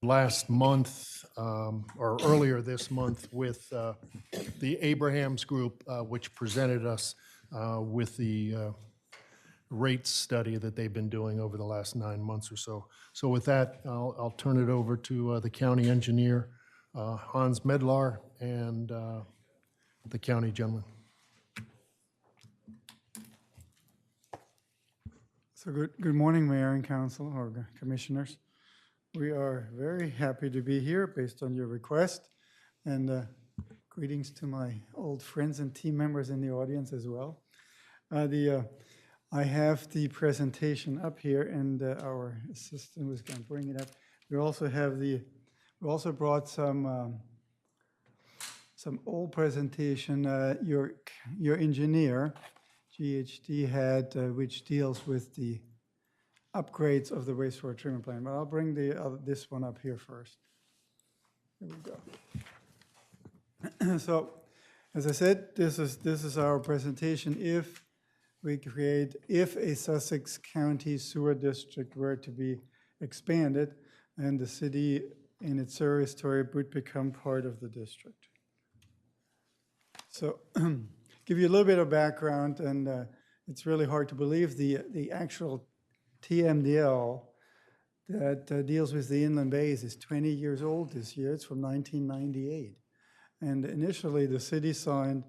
last month, or earlier this month, with the Abrahams Group, which presented us with the rate study that they've been doing over the last 9 months or so. So with that, I'll turn it over to the county engineer, Hans Medlar, and the county gentleman. So good morning, Mayor and Council or Commissioners. We are very happy to be here based on your request, and greetings to my old friends and team members in the audience as well. I have the presentation up here, and our assistant was going to bring it up. We also brought some old presentation. Your engineer, GHD, had which deals with the upgrades of the wastewater treatment plant. But I'll bring this one up here first. Here we go. So, as I said, this is our presentation. If a Sussex County sewer district were to be expanded, and the city in its service territory would become part of the district. So, give you a little bit of background, and it's really hard to believe the actual TMDL that deals with the inland bays is 20 years old this year. It's from 1998. And initially, the city signed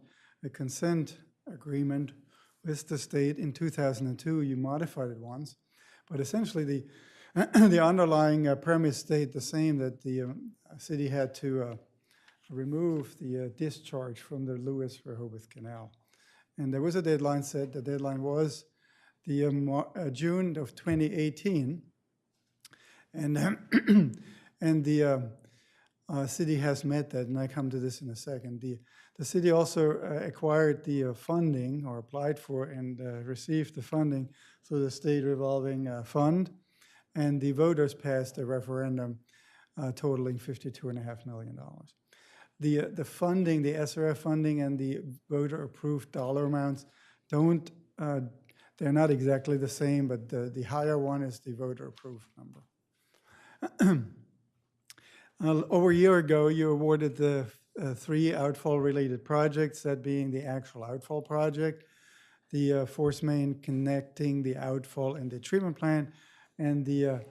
a consent agreement with the state in 2002. You modified it once. But essentially, the underlying premise stayed the same, that the city had to remove the discharge from the Lewis Rehoboth Canal. And there was a deadline set. The deadline was the June of 2018. And, and the city has met that, and I come to this in a second. The city also acquired the funding, or applied for and received the funding through the state revolving fund, and the voters passed a referendum totaling $52.5 million. The funding, the SRF funding, and the voter-approved dollar amounts they're not exactly the same, but the higher one is the voter-approved number. Over a year ago, you awarded the 3 outfall-related projects, that being the actual outfall project, the force main connecting the outfall and the treatment plant, and the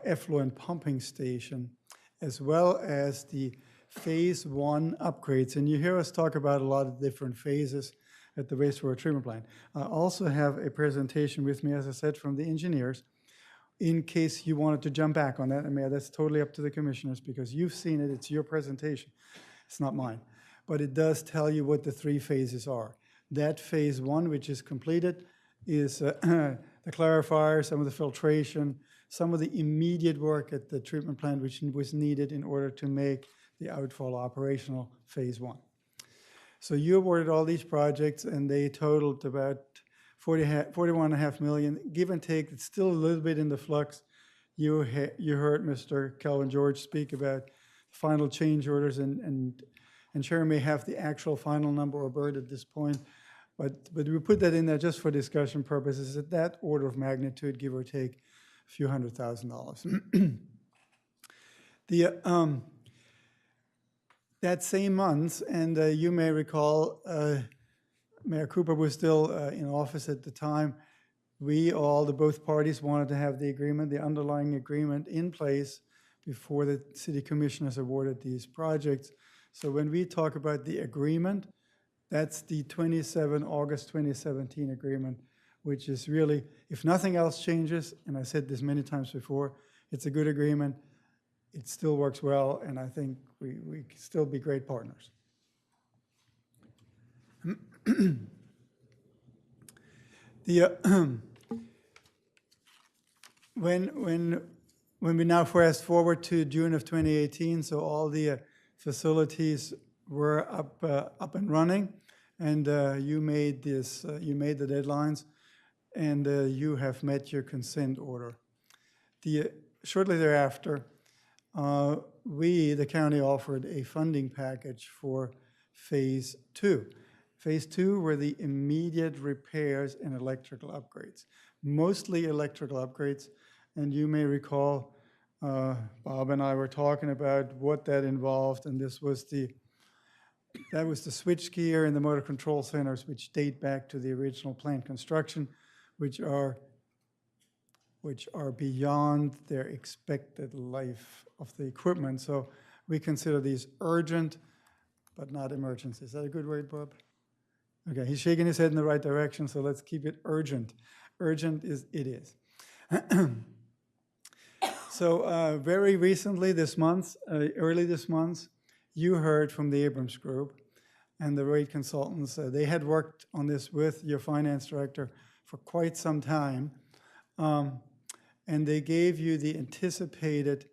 effluent pumping station, as well as the phase 1 upgrades. And you hear us talk about a lot of different phases at the wastewater treatment plant. I also have a presentation with me, as I said, from the engineers, in case you wanted to jump back on that. I mean, that's totally up to the commissioners, because you've seen it, it's your presentation. It's not mine. But it does tell you what the 3 phases are. That phase 1, which is completed, is the clarifier, some of the filtration, some of the immediate work at the treatment plant, which was needed in order to make the outfall operational, phase 1. So you awarded all these projects, and they totaled about $41.5 million, give and take. It's still a little bit in the flux. You heard Mr. Calvin George speak about final change orders, and Sharon may have the actual final number, or Bert, at this point. But we put that in there just for discussion purposes, at that order of magnitude, give or take a few $100,000. That same month, and you may recall, Mayor Cooper was still in office at the time. Both parties wanted to have the agreement, the underlying agreement, in place before the city commissioners awarded these projects. So when we talk about the agreement, that's the August 2017 agreement, which is really, if nothing else changes, and I said this many times before, it's a good agreement. It still works well, and I think we can still be great partners. When we now fast forward to June of 2018, so all the facilities were up and running, and you made the deadlines, and you have met your consent order. Shortly thereafter, the county offered a funding package for phase 2. Phase 2 were the immediate repairs and electrical upgrades, mostly electrical upgrades. And you may recall Bob and I were talking about what that involved, and that was the switchgear and the motor control centers, which date back to the original plant construction, which are beyond their expected life of the equipment. So we consider these urgent, but not emergency. Is that a good word, Bob? Okay, he's shaking his head in the right direction, so let's keep it urgent. Urgent is, it is. So very recently this month, early this month, you heard from the Abrams Group and the rate consultants. They had worked on this with your finance director for quite some time. And they gave you the anticipated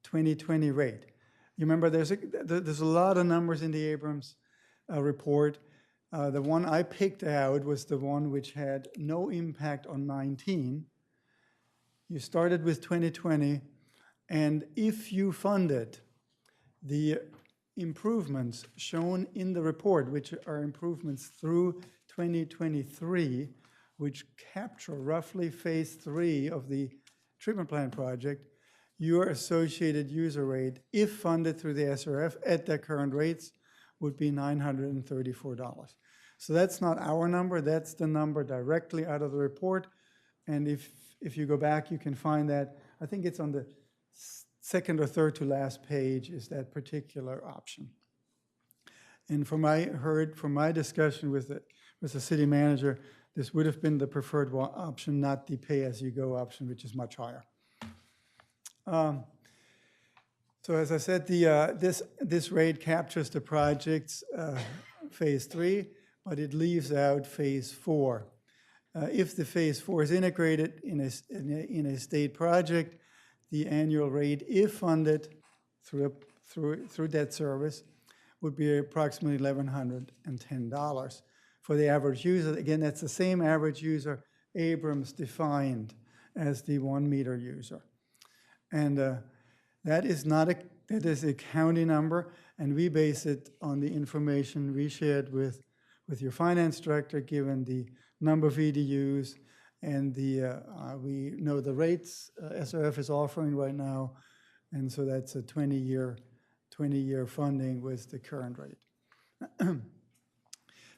2020 rate. You remember there's a lot of numbers in the Abrams report. The one I picked out was the one which had no impact on 19. You started with 2020, and if you funded the improvements shown in the report, which are improvements through 2023, which capture roughly phase 3 of the treatment plant project, your associated user rate, if funded through the SRF at their current rates, would be $934. So that's not our number, that's the number directly out of the report. And if you go back, you can find that, I think it's on the second or third to last page is that particular option. And from my discussion with the city manager, this would have been the preferred option, not the pay-as-you-go option, which is much higher. So as I said, this rate captures the project's phase 3, but it leaves out phase 4. If the phase 4 is integrated in a state project, the annual rate, if funded through debt service, would be approximately $1,110 for the average user. Again, that's the same average user Abrams defined as the 1 meter user. And that is a county number, and we base it on the information we shared with your finance director, given the number of EDUs and we know the rates SRF is offering right now, and so that's a 20-year funding with the current rate.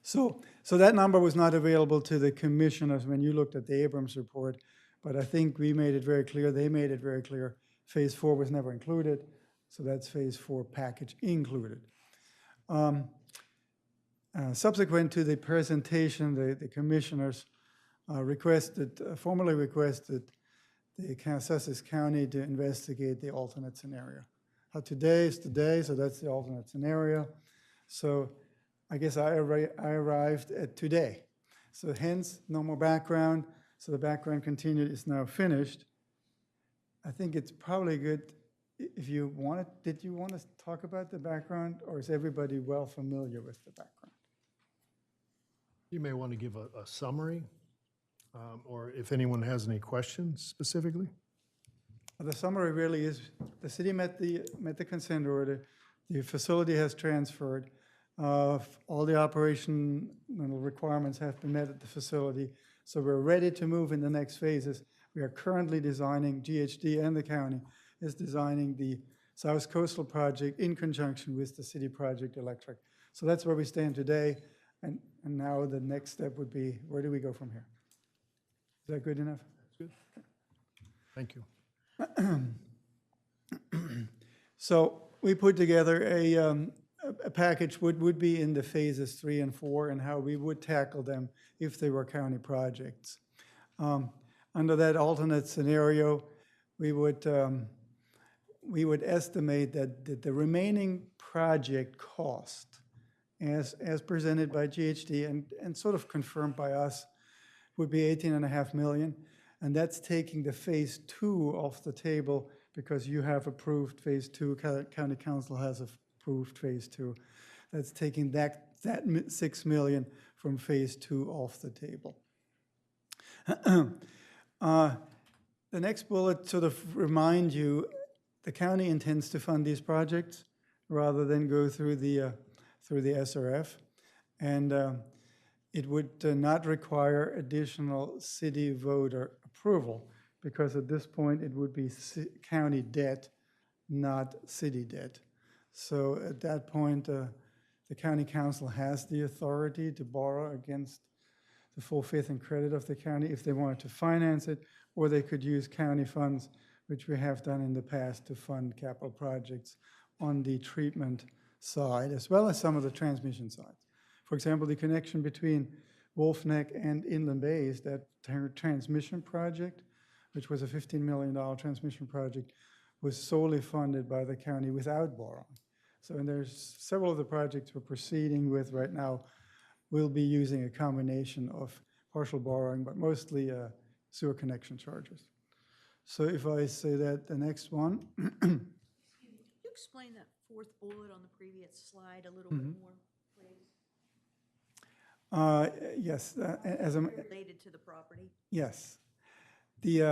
So that number was not available to the commissioners when you looked at the Abrams report, but I think we made it very clear, they made it very clear, phase 4 was never included, so that's phase 4 package included. Subsequent to the presentation, the commissioners formally requested the Sussex County to investigate the alternate scenario. Today is today, so that's the alternate scenario. So I guess I arrived at today. So hence, no more background. So the background continued is now finished. I think it's probably good if you want it. Did you want to talk about the background, or is everybody well familiar with the background? You may want to give a summary, or if anyone has any questions specifically. The summary really is the city met the consent order. The facility has transferred. All the operational requirements have been met at the facility. So we're ready to move in the next phases. We are currently designing, GHD and the county is designing the South Coastal project in conjunction with the city project electric. So that's where we stand today. And now the next step would be, where do we go from here? Is that good enough? That's good. Thank you. So we put together a package would be in the phases 3 and 4 and how we would tackle them if they were county projects. Under that alternate scenario, we would estimate that the remaining project cost, as presented by GHD and sort of confirmed by us, would be $18.5 million. And that's taking the phase 2 off the table because you have approved phase 2, county council has approved phase 2. That's taking that $6 million from phase 2 off the table. The next bullet sort of remind you, the county intends to fund these projects rather than go through the SRF. And it would not require additional city voter approval because at this point it would be county debt, not city debt. So at that point, the county council has the authority to borrow against the full faith and credit of the county if they wanted to finance it, or they could use county funds, which we have done in the past, to fund capital projects on the treatment side, as well as some of the transmission sides. For example, the connection between Wolf Neck and Inland Bays, that transmission project, which was a $15 million transmission project, was solely funded by the county without borrowing. So, and there's several of the projects we're proceeding with right now will be using a combination of partial borrowing, but mostly sewer connection charges. So if I say that, the next one. Could you explain that fourth bullet on the previous slide a little bit more, please? Yes, as a, Related to the property? yes. I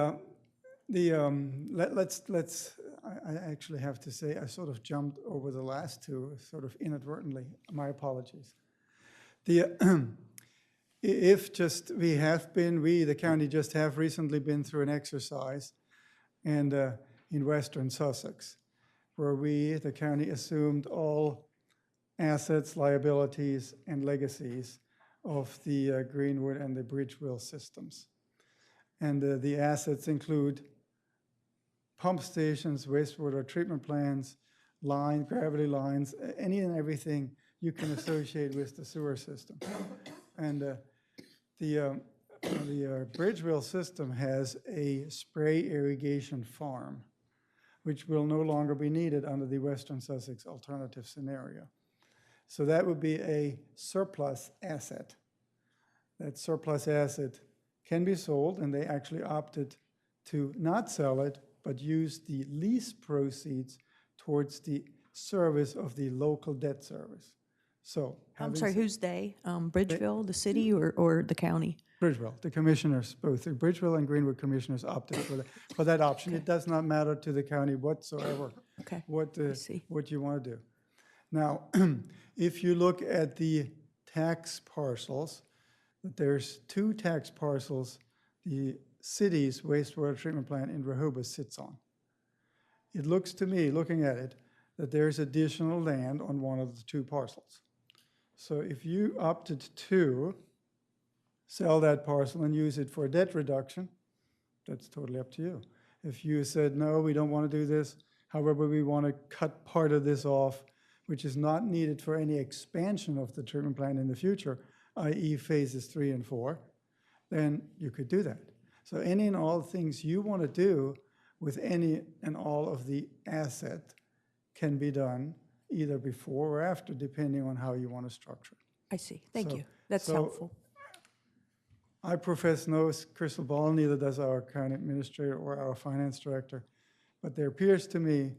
actually have to say, I sort of jumped over the last two, sort of inadvertently. My apologies. If just, the county just have recently been through an exercise and in Western Sussex, where the county assumed all assets, liabilities, and legacies of the Greenwood and the Bridgeville systems. And the assets include pump stations, wastewater treatment plants, gravity lines, any and everything you can associate with the sewer system. And the Bridgeville system has a spray irrigation farm, which will no longer be needed under the Western Sussex alternative scenario. So that would be a surplus asset. That surplus asset can be sold, and they actually opted to not sell it, but use the lease proceeds towards the service of the local debt service. So, I'm sorry, who's they? Bridgeville, the city, or the county? Bridgeville, the commissioners, both the Bridgeville and Greenwood commissioners opted for that option. Okay. It does not matter to the county whatsoever Okay, what see. what you want to do. Now, if you look at the tax parcels, there's two tax parcels the city's wastewater treatment plant in Rehoboth sits on. It looks to me, looking at it, that there's additional land on one of the two parcels. So if you opted to sell that parcel and use it for debt reduction, that's totally up to you. If you said, no, we don't want to do this, however, we want to cut part of this off, which is not needed for any expansion of the treatment plant in the future, i.e. phases 3 and 4, then you could do that. So any and all things you want to do with any and all of the asset can be done either before or after, depending on how you want to structure it. I see. Thank So- you. That's so- helpful. I profess no crystal ball, neither does our county administrator or our finance director, but there appears to me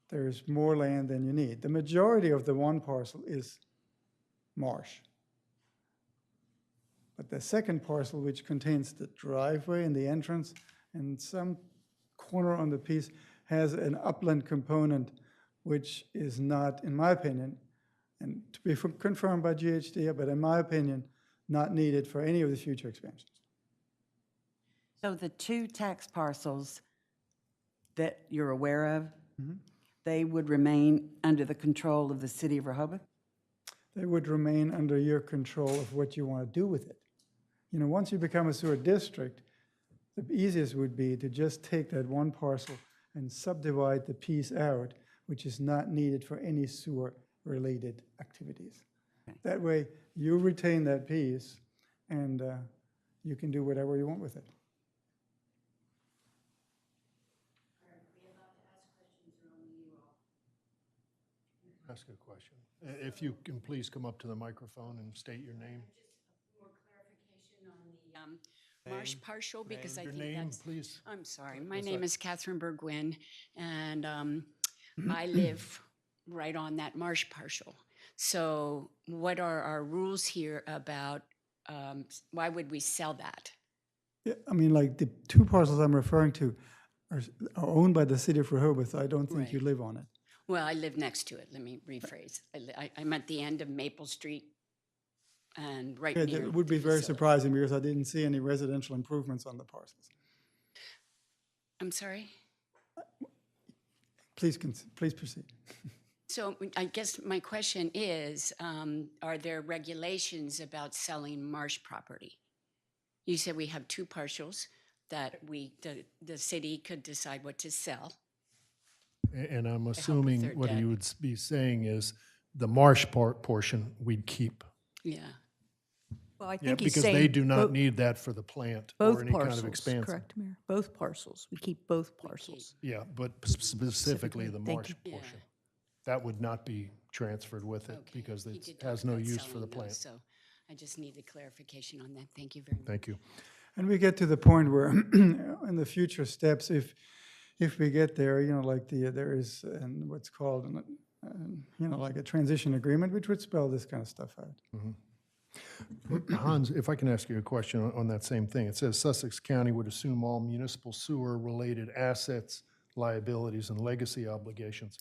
there's more land than you need. The majority of the one parcel is marsh. But the second parcel, which contains the driveway and the entrance and some corner on the piece, has an upland component, which is not, in my opinion, and to be confirmed by GHD, but in my opinion, not needed for any of the future expansions. So the two tax parcels that you're aware of, they would remain under the control of the city of Rehoboth? They would remain under your control of what you want to do with it. You know, once you become a sewer district, the easiest would be to just take that one parcel and subdivide the piece out, which is not needed for any sewer-related activities. Okay. That way, you retain that piece, and you can do whatever you want with it. Ask a question. If you can please come up to the microphone and state your name. More clarification on the marsh partial, because I Your think name, that's, please. I'm sorry, my name is Catherine Burgwin, and I live right on that marsh partial. So what are our rules here about, why would we sell that? Yeah, I mean, like, the two parcels I'm referring to are owned by the city of Rehoboth. I don't think you Right. live on it. Well, I live next to it, let me rephrase. I'm at the end of Maple Street and right Yeah, near. that would be the very facility. surprising because I didn't see any residential improvements on the parcels. I'm sorry? Please, please proceed. So I guess my question is, are there regulations about selling marsh property? You said we have two parcels that the city could decide what to sell. And I'm with assuming their what debt. he would be saying is the marsh portion we'd keep. Yeah. Well, I Yeah, think he's because saying. they do not bo- need that for the plant or Both any kind of parcels, expansion. correct, Mayor? Both parcels. We keep both parcels. Yeah, but specifically the Thank marsh you. Yeah. portion. That would not be transferred with it Okay. because He it did has talk no about use for selling the those, plant. So I just needed clarification on that. Thank you very much. Thank you. And we get to the point where in the future steps, if we get there, you know, like there is what's called, you know, like a transition agreement, which would spell this kind of stuff out. Hans, if I can ask you a question on that same thing. It says Sussex County would assume all municipal sewer-related assets, liabilities, and legacy obligations.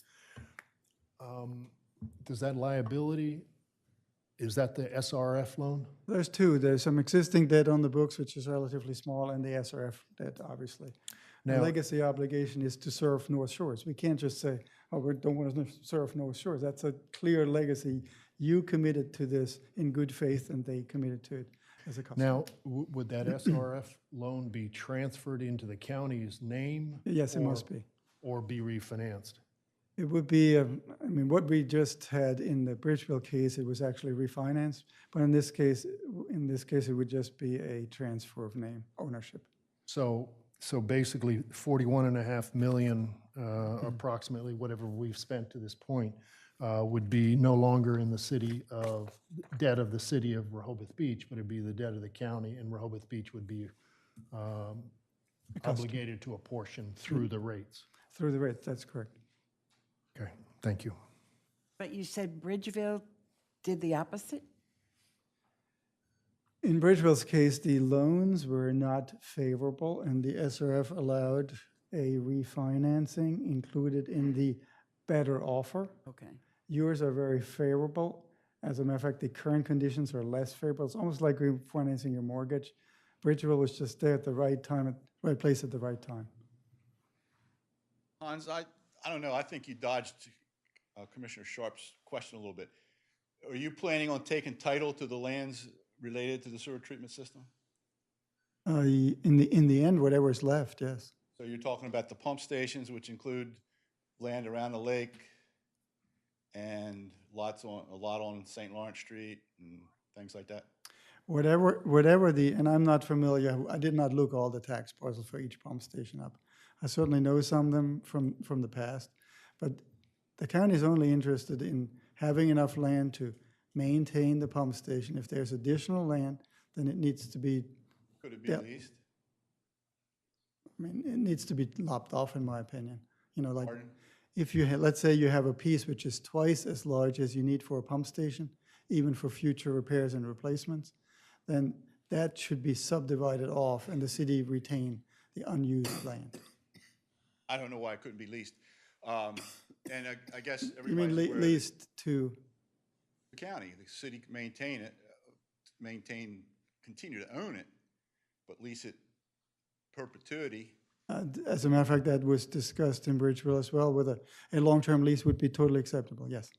Does that liability, is that the SRF loan? There's two. There's some existing debt on the books, which is relatively small, and the SRF debt, obviously. The Now- legacy obligation is to serve North Shores. We can't just say, oh, we don't want to serve North Shores. That's a clear legacy. You committed to this in good faith, and they committed to it as a customer. Now, would that SRF loan be transferred into the county's name? Yes, it must or- be. Or be refinanced? It would be, I mean, what we just had in the Bridgeville case, it was actually refinanced. But in this case, it would just be a transfer of name ownership. So basically 41.5 million, approximately whatever we've spent to this point, would be no longer in the debt of the city of Rehoboth Beach, but it'd be the debt of the county, and Rehoboth Beach would be obligated to a portion through the rates. Through the rate, that's correct. Okay, thank you. But you said Bridgeville did the opposite? In Bridgeville's case, the loans were not favorable, and the SRF allowed a refinancing included in the better offer. Okay. Yours are very favorable. As a matter of fact, the current conditions are less favorable. It's almost like refinancing your mortgage. Bridgeville was just there at the right time, right place at the right time. Hans, I don't know, I think you dodged Commissioner Sharp's question a little bit. Are you planning on taking title to the lands related to the sewer treatment system? In the end, whatever is left, yes. So you're talking about the pump stations, which include land around the lake and a lot on St. Lawrence Street and things like that? Whatever and I'm not familiar, I did not look all the tax parcels for each pump station up. I certainly know some of them from the past, but the county is only interested in having enough land to maintain the pump station. If there's additional land, then it needs to be, Could it be Yeah. leased? I mean, it needs to be lopped off, in my opinion. You know, like, Pardon? if you, let's say you have a piece which is twice as large as you need for a pump station, even for future repairs and replacements, then that should be subdivided off and the city retain the unused land. I don't know why it couldn't be leased. And I guess You everybody's mean aware that leased to, the county, the city can maintain it, continue to own it, but lease it perpetuity. as a matter of fact, that was discussed in Bridgeville as well, whether a long-term lease would be totally acceptable, yes.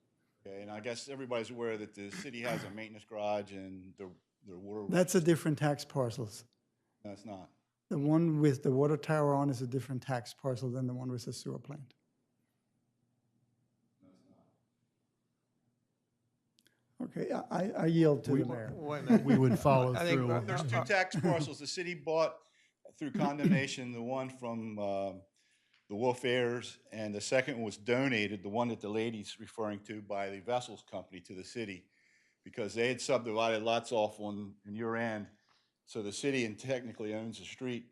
Okay, and I guess everybody's aware that the city has a maintenance garage and their water. That's a different tax parcels. No, it's not. The one with the water tower on is a different tax parcel than the one with the sewer plant. Okay, I yield to the mayor. Wait a minute. We would follow I think through. There's two tax parcels. The city bought through condemnation, the one from the Wolf Heirs, and the second one was donated, the one that the lady's referring to, by the Vessels Company to the city, because they had subdivided lots off on your end. So the city technically owns a street,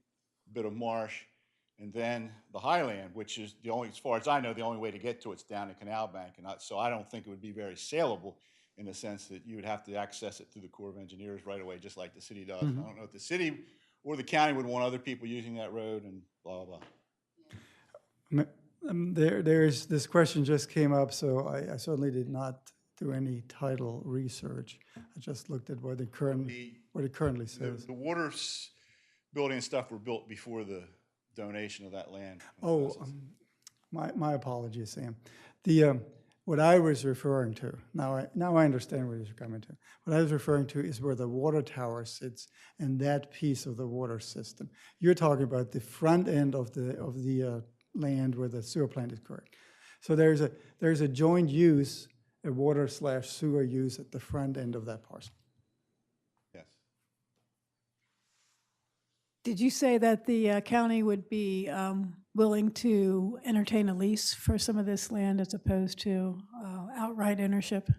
a bit of marsh, and then the highland, which is the only, as far as I know, the only way to get to it's down at Canal Bank. And so I don't think it would be very saleable in the sense that you would have to access it through the Corps of Engineers right away, just like the city does. I don't know if the city or the county would want other people using that road and blah, blah, blah. There's, this question just came up, so I certainly did not do any title research. I just looked at what it currently The says. water building and stuff were built before the donation of that land. from the Oh, vessels. my apologies, Sam. The, what I was referring to, now I understand where you're coming to. What I was referring to is where the water tower sits and that piece of the water system. You're talking about the front end of the land where the sewer plant is correct. So there's a joint use, a water/sewer use at the front end of that parcel. Yes. Did you say that the county would be willing to entertain a lease for some of this land as opposed to outright ownership?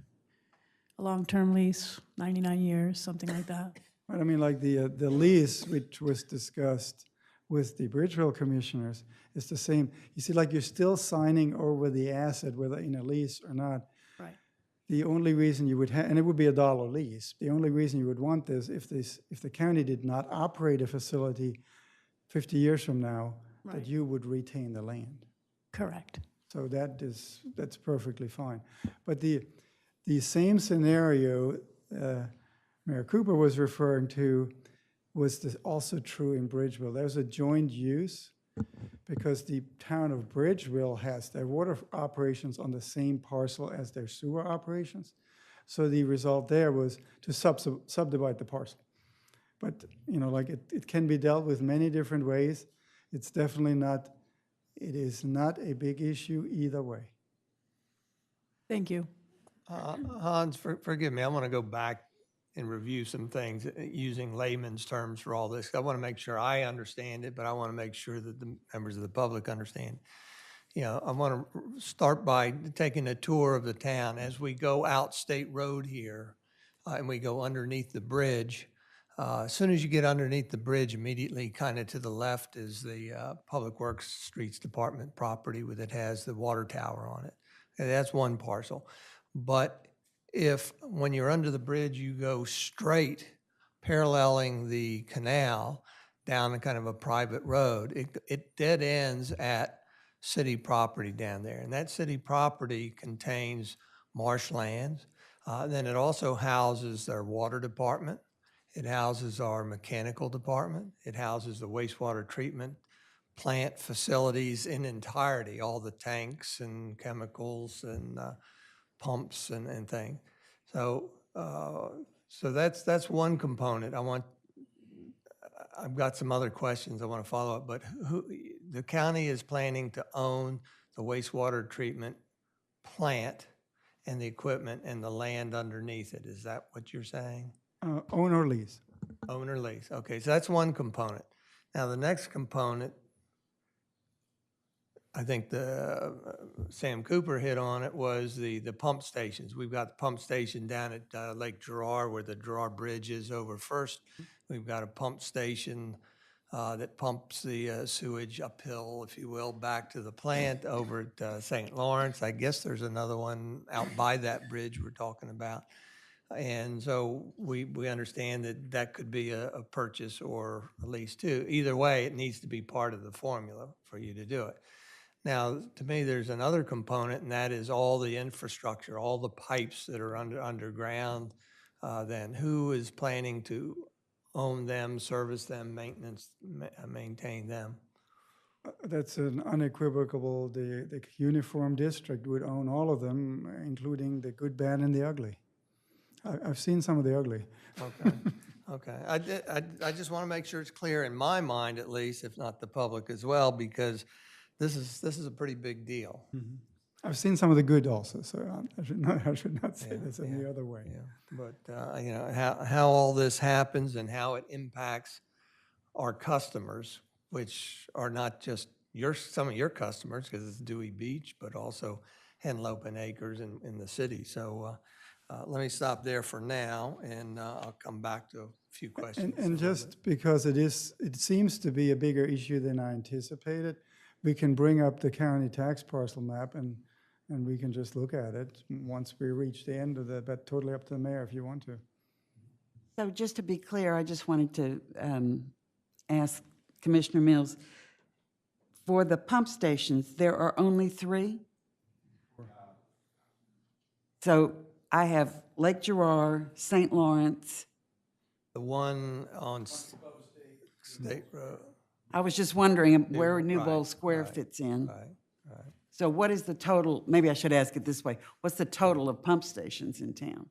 A long-term lease, 99 years, something like that? Right, I mean, like the lease, which was discussed with the Bridgeville commissioners, is the same. You see, like you're still signing over the asset, whether in a lease or not. Right. The only reason you would have, and it would be a dollar lease, the only reason you would want this, if the county did not operate a facility 50 years from now, Right. that you would retain the land. Correct. So that's perfectly fine. But the same scenario Mayor Cooper was referring to was also true in Bridgeville. There's a joint use because the town of Bridgeville has their water operations on the same parcel as their sewer operations. So the result there was to subdivide the parcel. But, you know, like it can be dealt with many different ways. It's definitely not, it is not a big issue either way. Thank you. Hans, forgive me, I want to go back and review some things using layman's terms for all this. I want to make sure I understand it, but I want to make sure that the members of the public understand. You know, I want to start by taking a tour of the town. As we go out State Road here and we go underneath the bridge, as soon as you get underneath the bridge, immediately kind of to the left is the Public Works Streets Department property that has the water tower on it. Okay, that's one parcel. But if, when you're under the bridge, you go straight paralleling the canal down a kind of a private road, it dead ends at city property down there. And that city property contains marshlands. Then it also houses their water department. It houses our mechanical department. It houses the wastewater treatment plant facilities in entirety, all the tanks and chemicals and pumps and things. So so that's one component. I've got some other questions I want to follow up, but the county is planning to own the wastewater treatment plant and the equipment and the land underneath it. Is that what you're saying? Own or lease. Own or lease. Okay, so that's one component. Now, the next component, I think Sam Cooper hit on it, was the pump stations. We've got the pump station down at Lake Gerard where the Gerard Bridge is over first. We've got a pump station that pumps the sewage uphill, if you will, back to the plant over at St. Lawrence. I guess there's another one out by that bridge we're talking about. And so we understand that that could be a purchase or a lease too. Either way, it needs to be part of the formula for you to do it. Now, to me, there's another component, and that is all the infrastructure, all the pipes that are underground. Then who is planning to own them, service them, maintain them? That's an unequivocal, the uniform district would own all of them, including the good, bad, and the ugly. I've seen some of the ugly. Okay, okay. I just want to make sure it's clear in my mind, at least, if not the public as well, because this is a pretty big deal. I've seen some of the good also, so I should not say this in the other way. Yeah, but you know how all this happens and how it impacts our customers, which are not just some of your customers, because it's Dewey Beach, but also Henlopen and Acres in the city. So let me stop there for now, and I'll come back to a few questions. And just because it seems to be a bigger issue than I anticipated, we can bring up the county tax parcel map and we can just look at it once we reach the end of that, but totally up to the mayor if you want to. So just to be clear, I just wanted to ask Commissioner Mills, for the pump stations, there are only 3? So I have Lake Gerard, St. Lawrence. The one on State Road. I was just wondering where New- New Bowl right, Square right, fits in. Right, right. So what is the total, maybe I should ask it this way, what's the total of pump stations in town?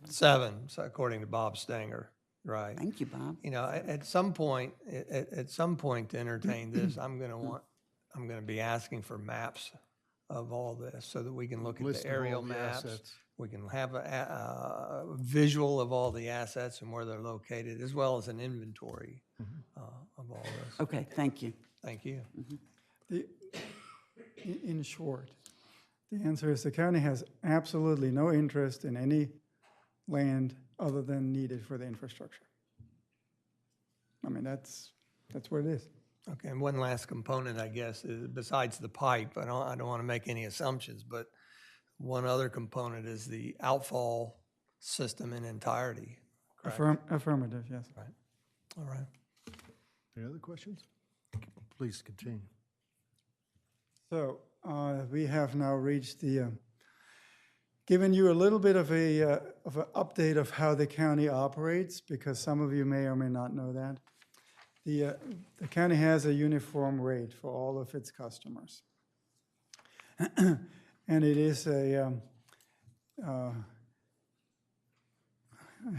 7, so according to Bob Stanger, right. Thank you, Bob. You know, at some point, at some point to entertain this, I'm gonna be asking for maps of all this so that we can look at List the of all aerial the maps. assets. We can have a visual of all the assets and where they're located, as well as an inventory of all this. Okay, thank you. Thank you. The, in short, the answer is the county has absolutely no interest in any land other than needed for the infrastructure. I mean, that's what it is. Okay, and one last component, I guess, is besides the pipe, I don't want to make any assumptions, but one other component is the outfall system in entirety. Correct? Affirmative, yes. Right. All right. Any other questions? Please continue. So we have now reached the, given you a little bit of an update of how the county operates, because some of you may or may not know that. The county has a uniform rate for all of its customers. And it is I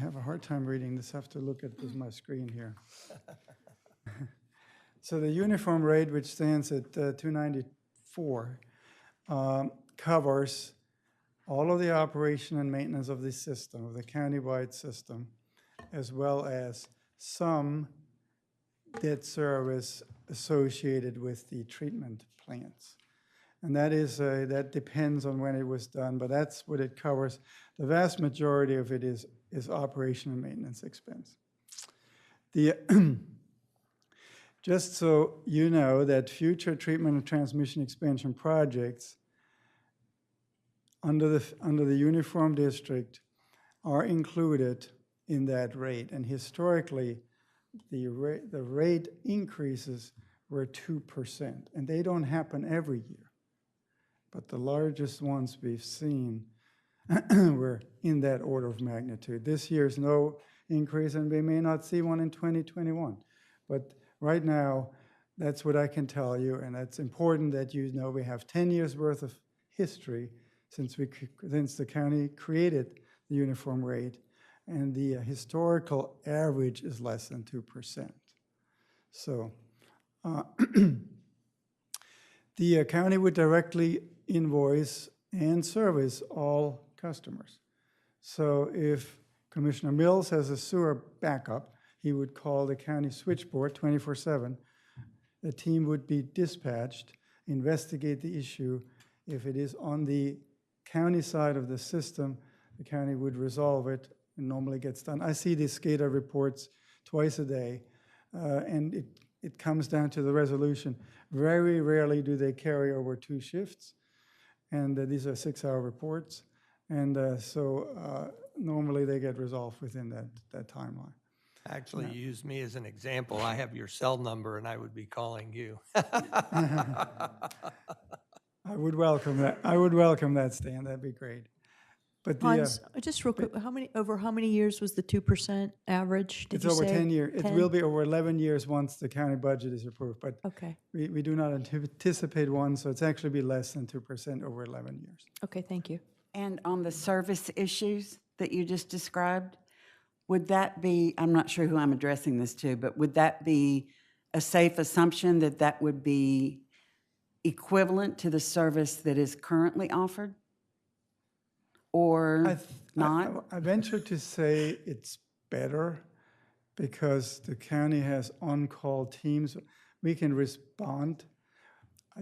have a hard time reading this, I have to look at my screen here. So the uniform rate, which stands at $294, covers all of the operation and maintenance of the system, of the countywide system, as well as some debt service associated with the treatment plants. And that is, that depends on when it was done, but that's what it covers. The vast majority of it is operation and maintenance expense. The just so you know that future treatment and transmission expansion projects under the uniform district are included in that rate. And historically, the rate increases were 2%, and they don't happen every year. But the largest ones we've seen were in that order of magnitude. This year's no increase, and we may not see one in 2021. But right now, that's what I can tell you, and it's important that you know we have 10 years worth of history since the county created the uniform rate, and the historical average is less than 2%. So the county would directly invoice and service all customers. So if Commissioner Mills has a sewer backup, he would call the county switchboard 24/7. The team would be dispatched, investigate the issue. If it is on the county side of the system, the county would resolve it. It normally gets done. I see these SCADA reports twice a day, and it comes down to the resolution. Very rarely do they carry over 2 shifts, and these are 6-hour reports. And so normally they get resolved within that timeline. Actually, you used me as an example. I have your cell number and I would be calling you. I would welcome that. I would welcome that, Stan. That'd be great. But the, Hans, just real quick, over how many years was the 2% average, did it's you say? over 10 years. It 10? will be over 11 years once the county budget is approved. But Okay, we do not anticipate one, so it's actually be less than 2% over 11 years. okay, thank you. And on the service issues that you just described, would that be, I'm not sure who I'm addressing this to, but would that be a safe assumption that that would be equivalent to the service that is currently offered? Or not? I venture to say it's better because the county has on-call teams. We can respond.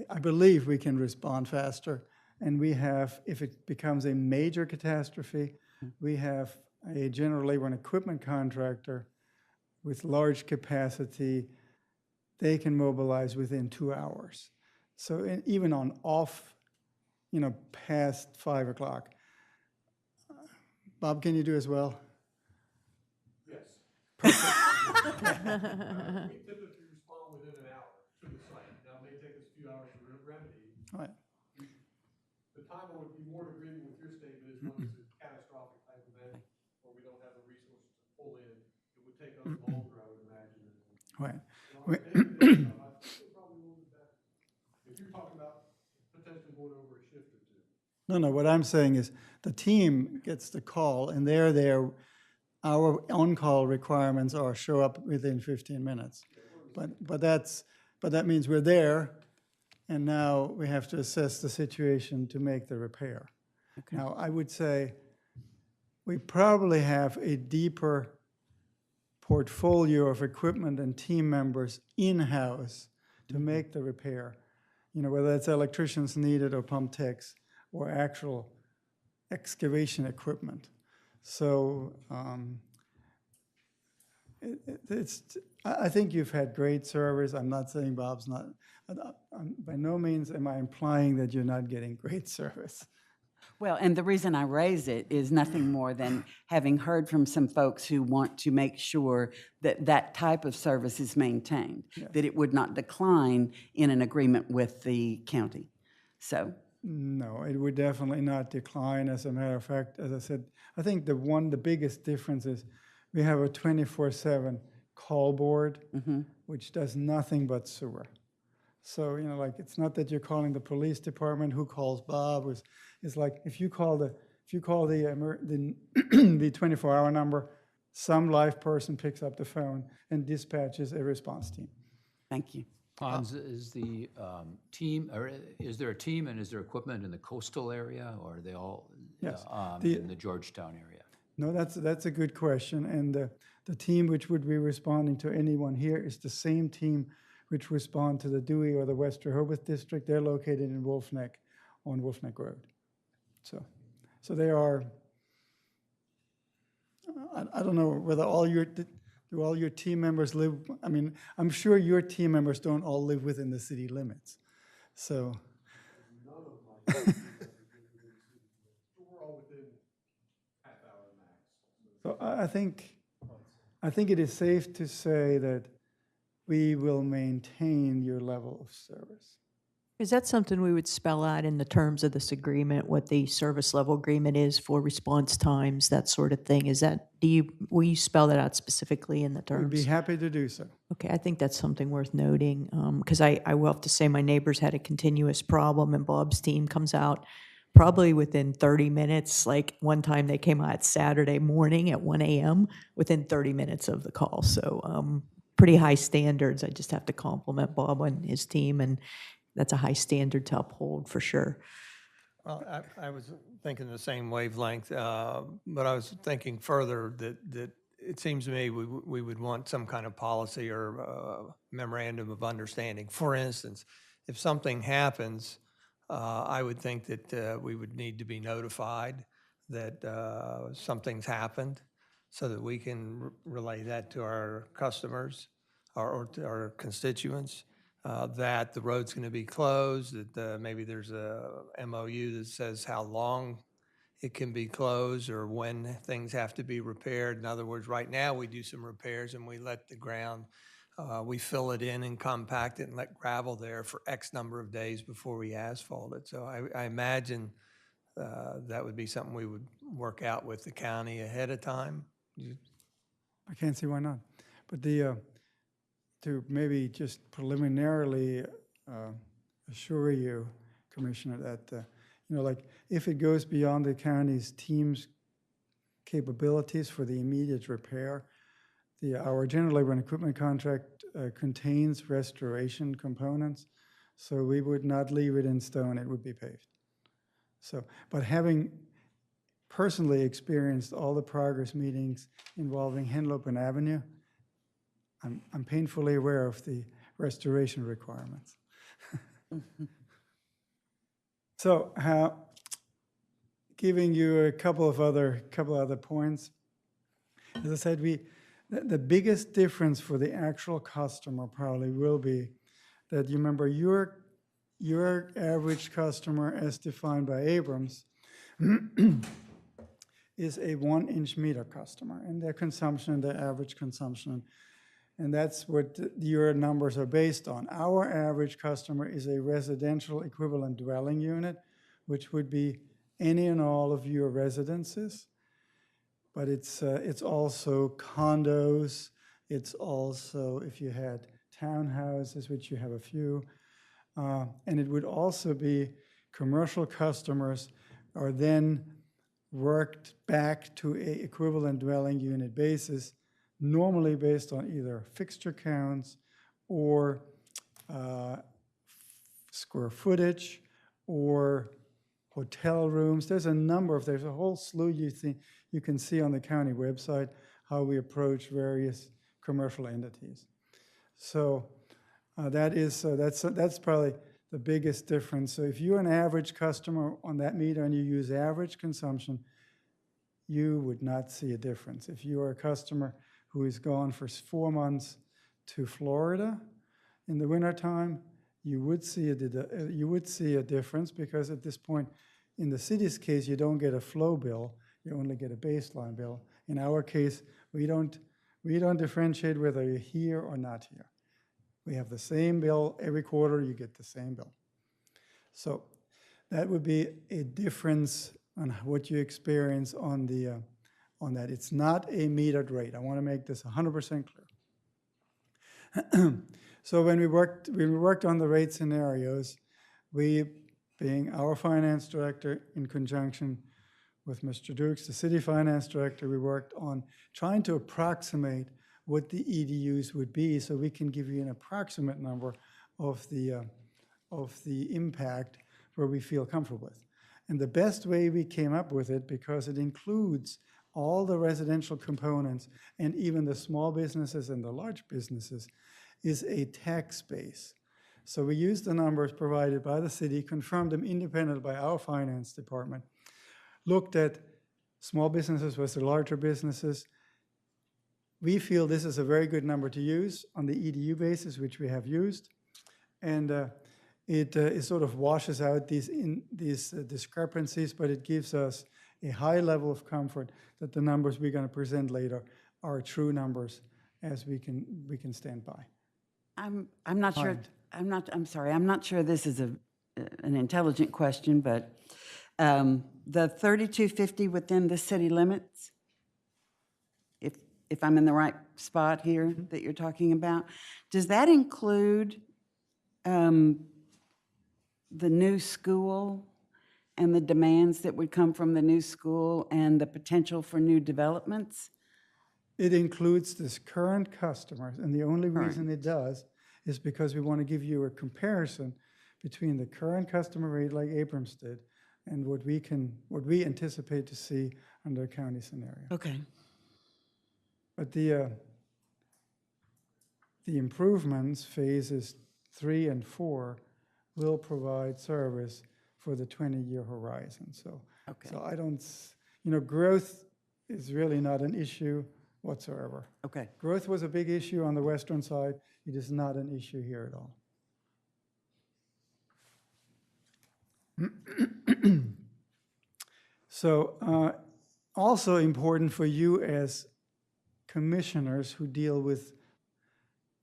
I believe we can respond faster. And we have, if it becomes a major catastrophe, we have a general labor and equipment contractor with large capacity. They can mobilize within 2 hours. So even on off, past 5 o'clock. Bob, can you do as well? Yes. We typically respond within an hour to the site. Now, it may take us a few hours to remedy. All right. The time I would be more in agreement with your statement is when it's a catastrophic type event where we don't have the resources to pull in. It would take us longer, I would imagine. Right. If you're talking about potentially going over a shift or two. No, what I'm saying is the team gets the call and they're there. Our on-call requirements are show up within 15 minutes. But that means we're there and now we have to assess the situation to make the repair. Now, I would say we probably have a deeper portfolio of equipment and team members in-house to make the repair. You know, whether it's electricians needed or pump techs or actual excavation equipment. So I think you've had great service. I'm not saying Bob's not, by no means am I implying that you're not getting great service. Well, and the reason I raise it is nothing more than having heard from some folks who want to make sure that that type of service is maintained, that it would not decline in an agreement with the county. So, No, it would definitely not decline. As a matter of fact, as I said, I think the biggest difference is we have a 24/7 call board, which does nothing but sewer. So, you know, like, it's not that you're calling the police department, who calls Bob. It's like, if you call the 24-hour number, some live person picks up the phone and dispatches a response team. thank you. Hans, is the team, or is there a team and is there equipment in the coastal area, or are they all Yes. in the Georgetown area? No, that's a good question. And the team which would be responding to anyone here is the same team which respond to the Dewey or the West Rehoboth District. They're located in Wolf Neck, on Wolf Neck Road. So they are, I don't know whether do all your team members live, I mean, I'm sure your team members don't all live within the city limits. So. None of my team members live within the city. So we're all within half-hour max. So I think it is safe to say that we will maintain your level of service. Is that something we would spell out in the terms of this agreement, what the service level agreement is for response times, that sort of thing? Will you spell that out specifically in the terms? We'd be happy to do so. Okay, I think that's something worth noting, because I will have to say my neighbors had a continuous problem, and Bob's team comes out probably within 30 minutes. Like, one time they came out Saturday morning at 1 a.m. within 30 minutes of the call. So pretty high standards. I just have to compliment Bob and his team, and that's a high standard to uphold for sure. Well, I was thinking the same wavelength, but I was thinking further that it seems to me we would want some kind of policy or memorandum of understanding. For instance, if something happens, I would think that we would need to be notified that something's happened so that we can relay that to our customers or to our constituents. That the road's going to be closed, that maybe there's a MOU that says how long it can be closed or when things have to be repaired. In other words, right now we do some repairs and we let the ground, we fill it in and compact it and let gravel there for X number of days before we asphalt it. So I imagine that would be something we would work out with the county ahead of time. I can't see why not. But to maybe just preliminarily assure you, Commissioner, that, like, if it goes beyond the county's team's capabilities for the immediate repair, our general labor and equipment contract contains restoration components, so we would not leave it in stone, it would be paved. So, but having personally experienced all the progress meetings involving Henlopen Avenue, I'm painfully aware of the restoration requirements. So, giving you a couple of other points. As I said, the biggest difference for the actual customer probably will be that you remember your average customer, as defined by Abrams, is a 1-inch meter customer, and their consumption, their average consumption. And that's what your numbers are based on. Our average customer is a residential equivalent dwelling unit, which would be any and all of your residences. But it's also condos, It's also if you had townhouses, which you have a few. And it would also be commercial customers are then worked back to a equivalent dwelling unit basis, normally based on either fixture counts or square footage or hotel rooms. There's a whole slew you can see on the county website how we approach various commercial entities. So that's probably the biggest difference. So if you're an average customer on that meter and you use average consumption, you would not see a difference. If you are a customer who is gone for 4 months to Florida in the wintertime, you would see a difference, because at this point, in the city's case, you don't get a flow bill, you only get a baseline bill. In our case, we don't differentiate whether you're here or not here. We have the same bill every quarter, you get the same bill. So that would be a difference on what you experience on that. It's not a metered rate. I want to make this 100% clear. So when we worked on the rate scenarios, we, being our finance director in conjunction with Mr. Dukes, the city finance director, we worked on trying to approximate what the EDUs would be, so we can give you an approximate number of the impact where we feel comfortable with. And the best way we came up with it, because it includes all the residential components and even the small businesses and the large businesses, is a tax base. So we used the numbers provided by the city, confirmed them independent by our finance department, looked at small businesses versus larger businesses. We feel this is a very good number to use on the EDU basis, which we have used. And it sort of washes out these discrepancies, but it gives us a high level of comfort that the numbers we're going to present later are true numbers as we can stand by. I'm not sure. I'm sorry. I'm not sure this is an intelligent question, but the 3250 within the city limits, if I'm in the right spot here that you're talking about, does that include the new school and the demands that would come from the new school and the potential for new developments? It includes this current customers, and the only reason it does is because we want to give you a comparison between the current customer rate like Abrams did and what we anticipate to see under a county scenario. Okay. But the improvements, phases 3 and 4, will provide service for the 20-year horizon. So, so I don't, growth is really not an issue whatsoever. Okay. Growth was a big issue on the western side. It is not an issue here at all. So also important for you as commissioners who deal with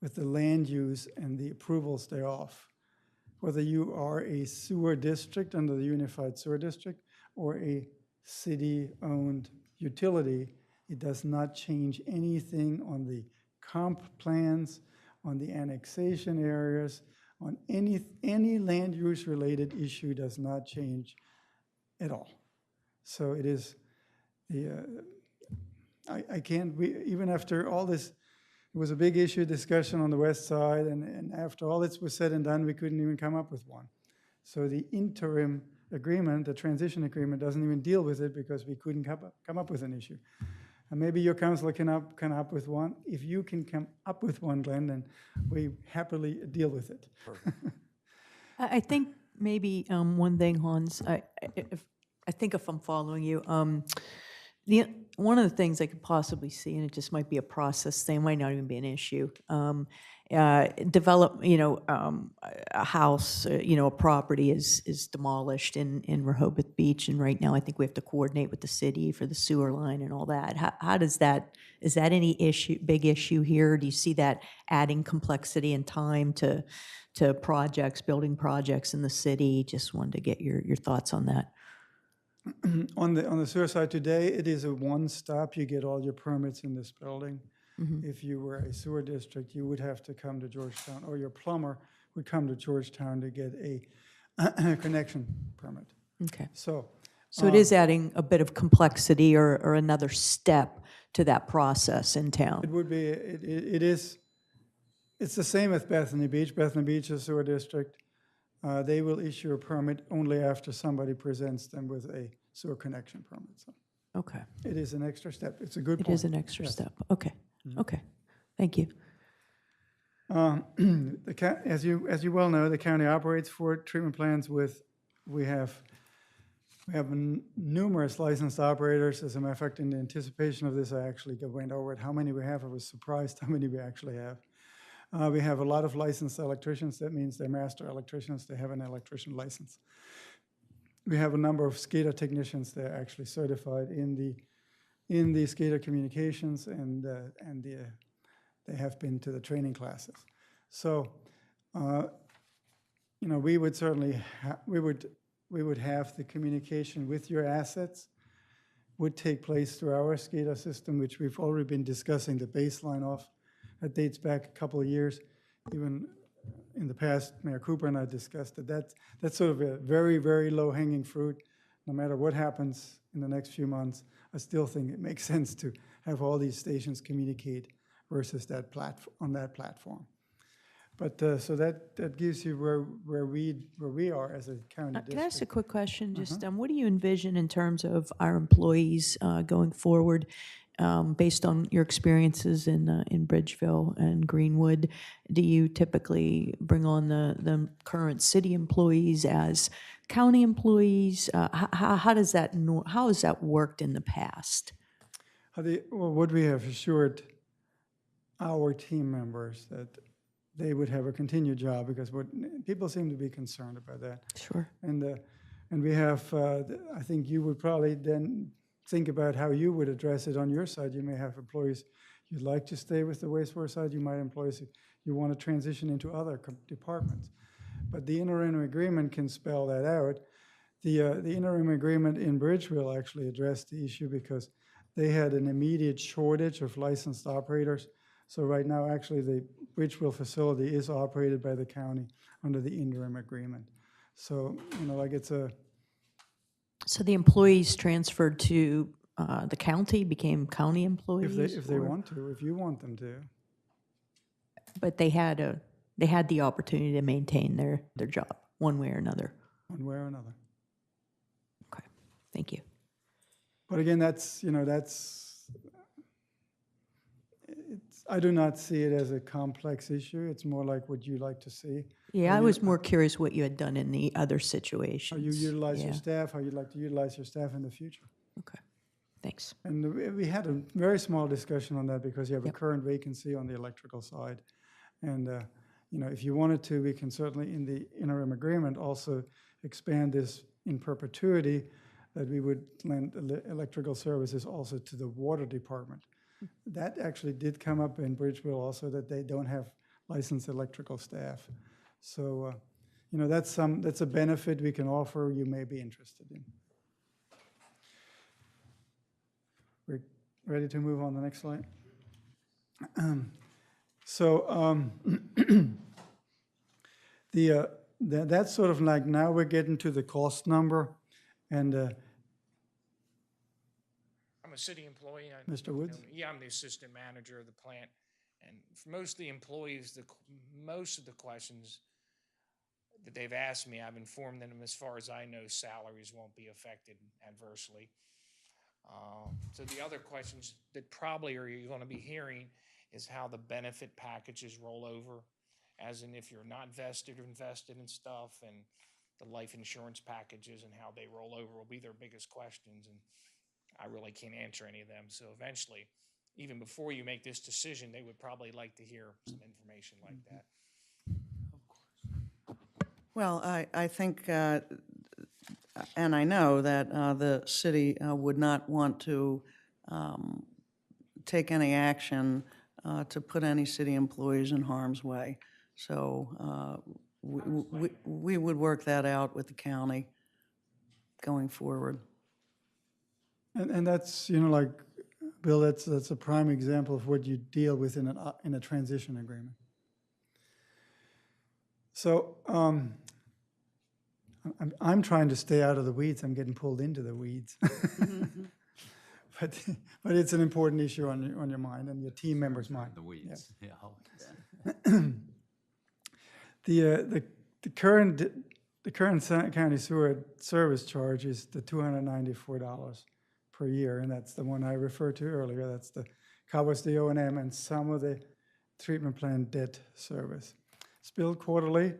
the land use and the approvals thereof, whether you are a sewer district under the Unified Sewer District or a city-owned utility, it does not change anything on the comp plans, on the annexation areas, on any land use related issue does not change at all. So it is I can't, even after all this, it was a big issue discussion on the west side, and after all this was said and done, we couldn't even come up with one. So the interim agreement, the transition agreement, doesn't even deal with it because we couldn't come up with an issue. And maybe your councilor can come up with one. If you can come up with one, Glenn, then we happily deal with it. I think maybe one thing, Hans, I think if I'm following you, one of the things I could possibly see, and it just might be a process thing, might not even be an issue, develop, a house, a property is demolished in Rehoboth Beach, and right now I think we have to coordinate with the city for the sewer line and all that. How does that, is that any big issue here? Do you see that adding complexity and time to projects, building projects in the city? Just wanted to get your thoughts on that. On the sewer side today, it is a one-stop. You get all your permits in this building. If you were a sewer district, you would have to come to Georgetown, or your plumber would come to Georgetown to get a connection permit. Okay. So, So it is adding a bit of complexity or another step to that process in it town. would be, it is, it's the same with Bethany Beach. Bethany Beach is a sewer district. They will issue a permit only after somebody presents them with a sewer connection permit. So Okay. it is an extra step. It's a good It point. is an extra Yes. step. Okay. Okay. Thank you. As you well know, the county operates 4 treatment plants with, we have numerous licensed operators. As a matter of fact, in the anticipation of this, I actually went over it, how many we have. I was surprised how many we actually have. We have a lot of licensed electricians. That means they're master electricians. They have an electrician license. We have a number of SCADA technicians. They're actually certified in the SCADA communications, and they have been to the training classes. So, we would certainly we would have the communication with your assets would take place through our SCADA system, which we've already been discussing the baseline of. That dates back a couple of years. Even in the past, Mayor Cooper and I discussed it. That's sort of a very, very low-hanging fruit. No matter what happens in the next few months, I still think it makes sense to have all these stations communicate versus that on that platform. But so that gives you where we are as a county district. Can I ask a quick question? Just what do you envision in terms of our employees going forward, based on your experiences in Bridgeville and Greenwood? Do you typically bring on the current city employees as county employees? How has that worked in the past? Well, what we have assured our team members that they would have a continued job, because people seem to be concerned about that. Sure. And we have, I think you would probably then think about how you would address it on your side. You may have employees you'd like to stay with the wastewater side. You might have employees you want to transition into other departments. But the interim agreement can spell that out. The interim agreement in Bridgeville actually addressed the issue because they had an immediate shortage of licensed operators. So right now, actually, the Bridgeville facility is operated by the county under the interim agreement. So, it's a... So the employees transferred to the county, became county employees? If they want to, if you want them to. But they had the opportunity to maintain their job, one way or another. One way or another. Okay, thank you. But again, I do not see it as a complex issue. It's more like what you like to see. Yeah, I was more curious what you had done in the other How situations. you utilize your Yeah. staff, how you'd like to utilize your staff in the future. Okay, thanks. And we had a very small discussion on that because you have a Yep. current vacancy on the electrical side. And, if you wanted to, we can certainly, in the interim agreement, also expand this in perpetuity, that we would lend electrical services also to the water department. That actually did come up in Bridgeville also, that they don't have licensed electrical staff. So, that's a benefit we can offer you may be interested in. We're ready to move on to the next slide? That's sort of like, now we're getting to the cost number, and I'm a city employee. Mr. Woods? Yeah, I'm the assistant manager of the plant. And for most of the employees, most of the questions that they've asked me, I've informed them, as far as I know, salaries won't be affected adversely. So the other questions that probably you're going to be hearing is how the benefit packages roll over, as in if you're not vested or invested in stuff, and the life insurance packages and how they roll over will be their biggest questions. And I really can't answer any of them. So eventually, even before you make this decision, they would probably like to hear some information like that. Well, I think, and I know that the city would not want to take any action to put any city employees in harm's way. So we would work that out with the county going forward. And that's, like Bill, that's a prime example of what you deal with in a transition agreement. So I'm trying to stay out of the weeds. I'm getting pulled into the weeds. But it's an important issue on your mind and your team members' mind. The weeds, yeah. The current county sewer service charge is the $294 per year, and that's the one I referred to earlier. That's covers the O&M and some of the treatment plant debt service. It's billed quarterly,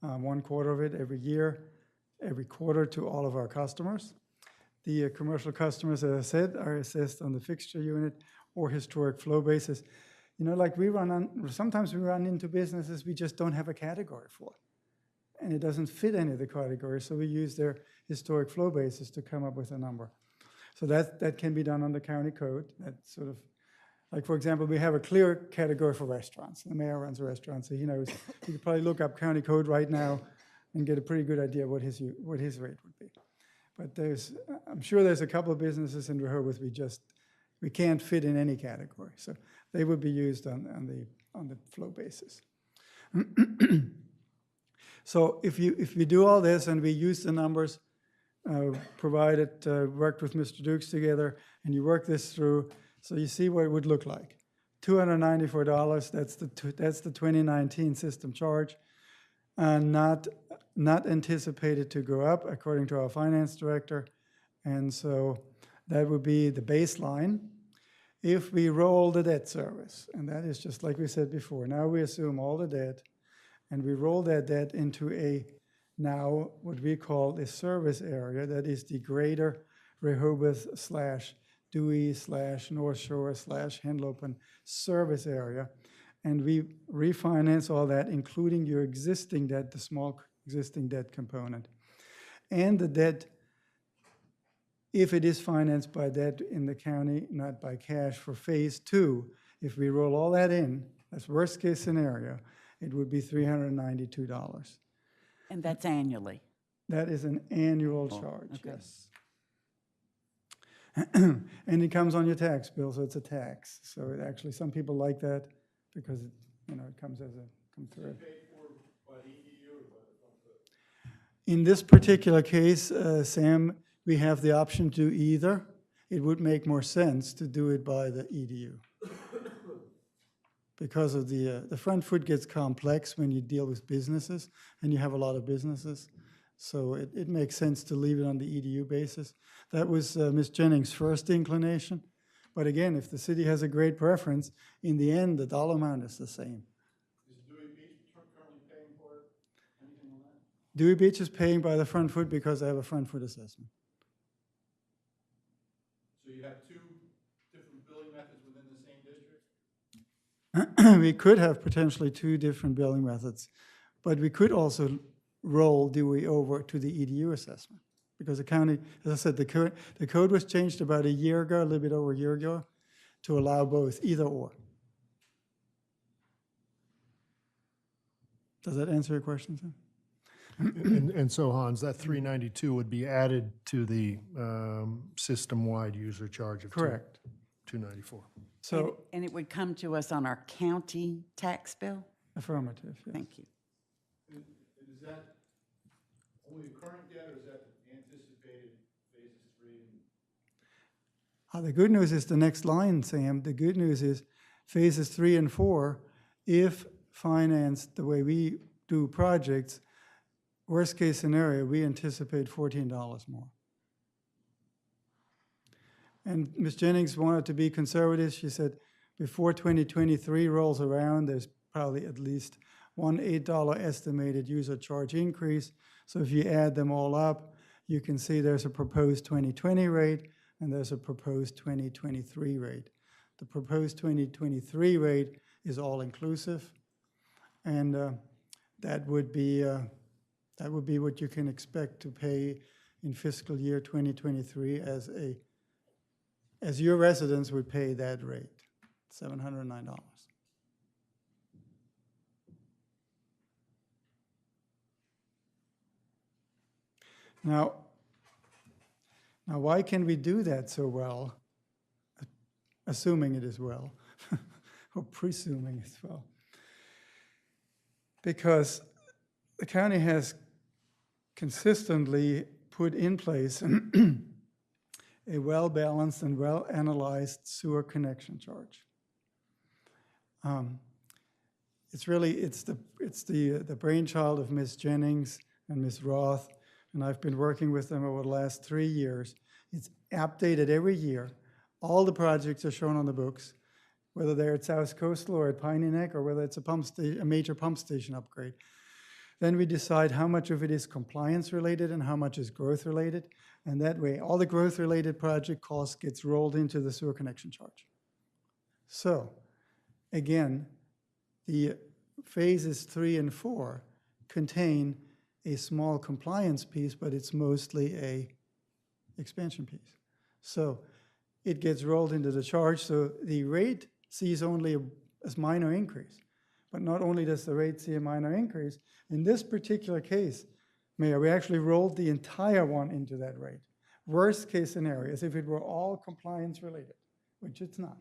1/4 of it every year, every quarter to all of our customers. The commercial customers, as I said, are assessed on the fixture unit or historic flow basis. You know, like sometimes we run into businesses we just don't have a category for. And it doesn't fit any of the categories, so we use their historic flow basis to come up with a number. So that can be done on the county code. That's sort of, like, for example, we have a clear category for restaurants. The mayor runs a restaurant, so he knows. You could probably look up county code right now and get a pretty good idea what his rate would be. But I'm sure there's a couple of businesses in Rehoboth we can't fit in any category. So they would be used on the flow basis. So if we do all this and we use the numbers provided, worked with Mr. Dukes together, and you work this through, so you see what it would look like. $294, that's the 2019 system charge, and not anticipated to go up according to our finance director. And so that would be the baseline. If we roll the debt service, and that is just like we said before, now we assume all the debt, and we roll that debt into now what we call a service area, that is the greater Rehoboth / Dewey / North Shore / Henlopen service area. And we refinance all that, including your existing debt, the small existing debt component. And the debt, if it is financed by debt in the county, not by cash, for phase 2, if we roll all that in, that's worst case scenario, it would be $392. And that's annually? That is an annual charge, okay. yes. And it comes on your tax bill, so it's a tax. So it actually, some people like that because it comes through. In this particular case, Sam, we have the option to either. It would make more sense to do it by the EDU. Because of the front foot gets complex when you deal with businesses, and you have a lot of businesses. So it makes sense to leave it on the EDU basis. That was Ms. Jennings' first inclination. But again, if the city has a great preference, in the end, the dollar amount is the same. Is Dewey Beach currently paying for it? Anything on that? Dewey Beach is paying by the front foot because they have a front foot assessment. So you have two different billing methods within the same district? We could have potentially two different billing methods, but we could also roll Dewey over to the EDU assessment. Because the county, as I said, the code was changed about a year ago, a little bit over a year ago, to allow both, either or. Does that answer your question, Sam? And so, Hans, that 392 would be added to the system-wide user charge of Correct. 294. So, And it would come to us on our county tax bill? affirmative, yes. Thank you. And is that only the current debt, or is that anticipated phases 3? The good news is the next line, Sam. The good news is phases 3 and 4, if financed the way we do projects, worst case scenario, we anticipate $14 more. And Ms. Jennings wanted to be conservative. She said before 2023 rolls around, there's probably at least one $8 estimated user charge increase. So if you add them all up, you can see there's a proposed 2020 rate and there's a proposed 2023 rate. The proposed 2023 rate is all inclusive, and that would be what you can expect to pay in fiscal year 2023 as your residents would pay that rate, $709. Now, why can we do that so well? assuming it is well, or presuming it's well. Because the county has consistently put in place a well-balanced and well-analyzed sewer connection charge. It's the brainchild of Ms. Jennings and Ms. Roth, and I've been working with them over the last 3 years. It's updated every year. All the projects are shown on the books, whether they're at South Coastal or at Piney Neck, or whether it's a major pump station upgrade. Then we decide how much of it is compliance-related and how much is growth-related. And that way, all the growth-related project costs gets rolled into the sewer connection charge. So, again, the phases 3 and 4 contain a small compliance piece, but it's mostly a expansion piece. So it gets rolled into the charge, so the rate sees only a minor increase. But not only does the rate see a minor increase, in this particular case, Mayor, we actually rolled the entire one into that rate. Worst case scenario is if it were all compliance related, which it's not.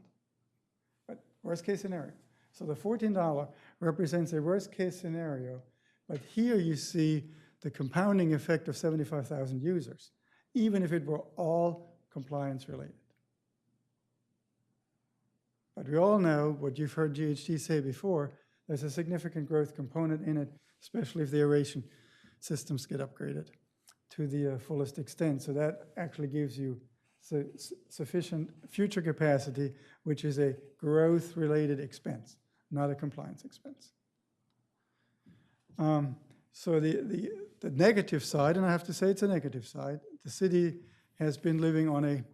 But worst case scenario. So the $14 represents a worst case scenario, but here you see the compounding effect of 75,000 users, even if it were all compliance related. But we all know what you've heard GHD say before, there's a significant growth component in it, especially if the aeration systems get upgraded to the fullest extent. So that actually gives you sufficient future capacity, which is a growth-related expense, not a compliance expense. So the negative side, and I have to say it's a negative side, the city has been living on a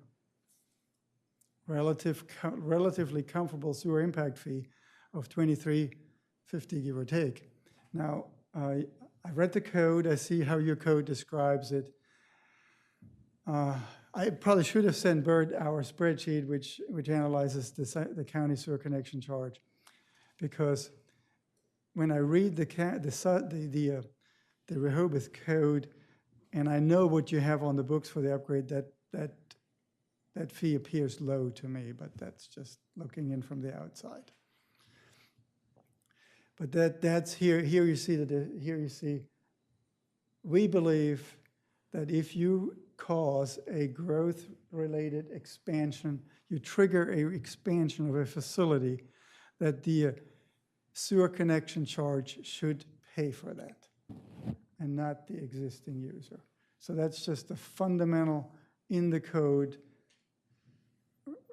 relatively comfortable sewer impact fee of $23.50, give or take. Now, I read the code. I see how your code describes it. I probably should have sent Bert our spreadsheet, which analyzes the county sewer connection charge, because when I read the Rehoboth code, and I know what you have on the books for the upgrade, that fee appears low to me, but that's just looking in from the outside. But that's here. Here you see. We believe that if you cause a growth-related expansion, you trigger an expansion of a facility, that the sewer connection charge should pay for that, and not the existing user. So that's just a fundamental in the code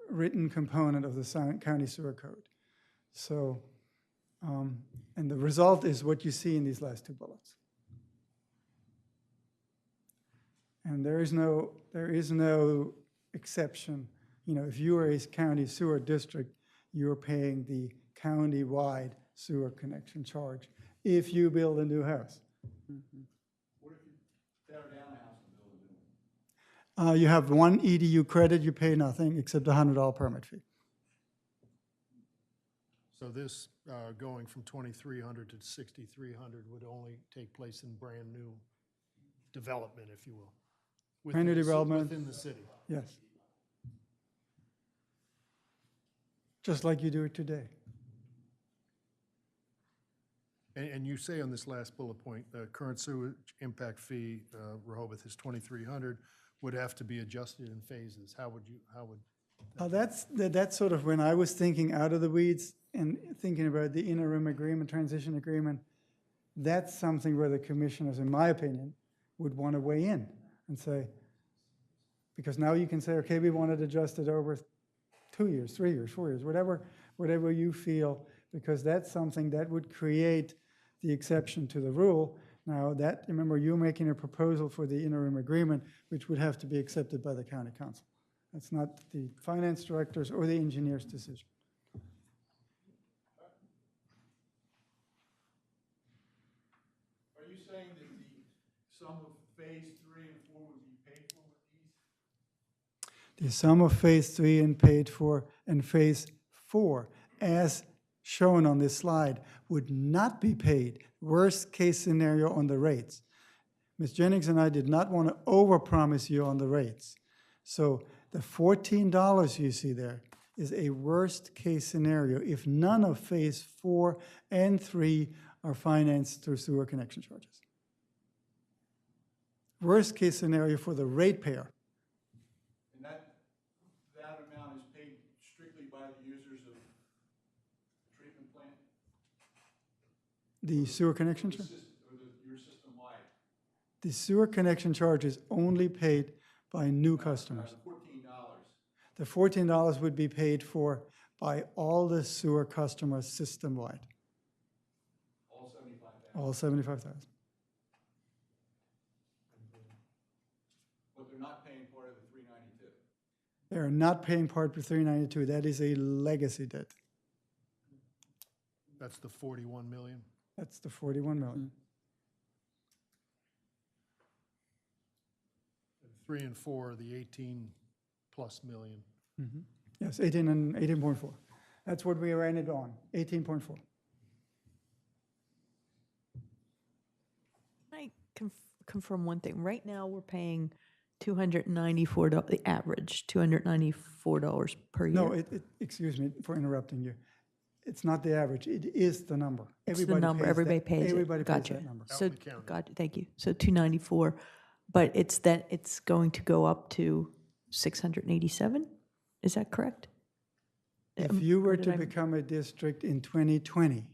written component of the county sewer code. So. And the result is what you see in these last two bullets. And there is no exception. You know, if you are a county sewer district, you're paying the county-wide sewer connection charge if you build a new house. What if you tear down a house and build a new one? You have one EDU credit, you pay nothing except a $100 permit fee. So this going from 2,300 to 6,300 would only take place in brand new development, if you will. Brand new development. Within the city. Yes. Just like you do it today. And you say on this last bullet point, the current sewage impact fee, Rehoboth is 2,300, would have to be adjusted in phases. How would? That's sort of when I was thinking out of the weeds and thinking about the interim agreement, transition agreement. That's something where the commissioners, in my opinion, would want to weigh in and say, because now you can say, okay, we want it adjusted over 2 years, 3 years, 4 years, whatever you feel, because that's something that would create the exception to the rule. Now that, remember, you're making a proposal for the interim agreement, which would have to be accepted by the county council. That's not the finance director's or the engineer's decision. Are you saying that the sum of phase 3 and 4 would be paid for with these? The sum of phase 3 and paid for and phase 4, as shown on this slide, would not be paid. Worst case scenario on the rates. Ms. Jennings and I did not want to overpromise you on the rates. So the $14 you see there is a worst-case scenario if none of phase 4 and 3 are financed through sewer connection charges. Worst-case scenario for the ratepayer. And that amount is paid strictly by the users of the treatment plant? The sewer connection charge? Or your system-wide? The sewer connection charge is only paid by new customers. $14. The $14 would be paid for by all the sewer customers system-wide, All 75,000. all 75,000. But they're not paying part of the 392. They are not paying part of 392. That is a legacy debt. That's the 41 million. That's the 41 million. 3 and 4 are the 18 plus million. Yes, 18 and 18.4. That's what we ran it on, 18.4. Can I confirm one thing? Right now, we're paying $294, the average, $294 per year. No, excuse me for interrupting you. It's not the average, it is the number. It's the number, everybody pays it. Everybody pays Gotcha. that number. So, in the county. gotcha, thank you. So 294, but it's going to go up to 687? Is that correct? If you Or were did to I- become a district in 2020,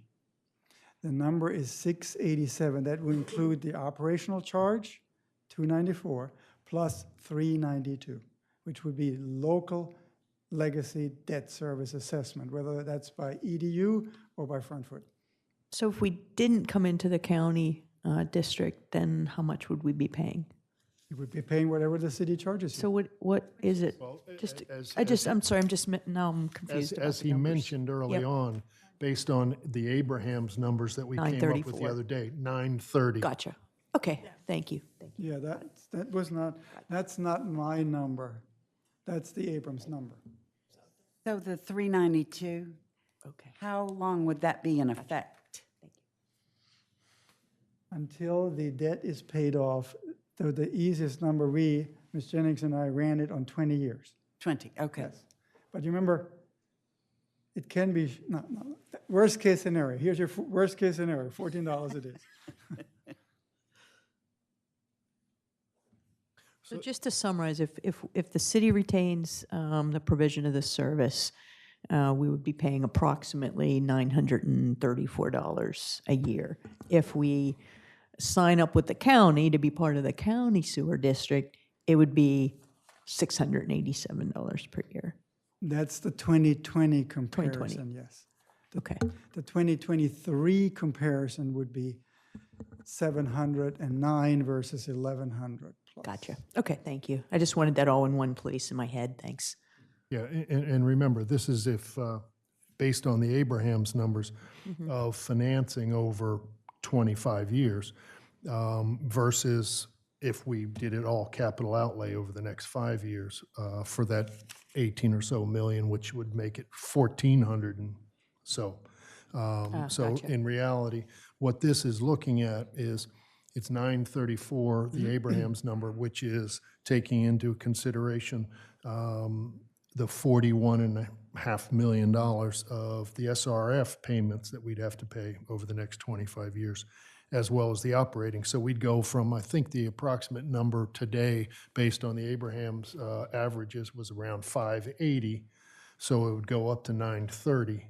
the number is 687. That would include the operational charge, 294, plus 392, which would be local legacy debt service assessment, whether that's by EDU or by Front Foot. So if we didn't come into the county district, then how much would we be paying? You would be paying whatever the city charges you. So what is it? Well, Just, as- I'm sorry, now I'm As, confused about as the he numbers. mentioned early Yep. on, based on the Abraham's numbers that we came up with the 934. other day, 930. Gotcha. Okay, thank you. Yeah, that's not my number. That's the Abrams number. So the 392, Okay. how long would that be in effect? Until the debt is paid off, the easiest number, Ms. Jennings and I ran it on 20 years. 20, okay. Yes. But you remember, it can be, no, worst case scenario. Here's your worst case scenario, $14 it is. So just to summarize, if the city retains the provision of this service, we would be paying approximately $934 a year. If we sign up with the county to be part of the county sewer district, it would be $687 per year. That's the 2020 comparison, yes. Okay. The 2023 comparison would be 709 versus 1,100 plus. Gotcha. Okay, thank you. I just wanted that all in one place in my head. Thanks. Yeah, and remember, this is if, based on the Abraham's numbers of financing over 25 years versus if we did it all capital outlay over the next 5 years for that 18 or so million, which would make it 1,400 and so. So gotcha. in reality, what this is looking at is it's 934, the Abraham's number, which is taking into consideration the $41.5 million of the SRF payments that we'd have to pay over the next 25 years, as well as the operating. So we'd go from, I think the approximate number today, based on the Abraham's averages, was around 580. So it would go up to 930.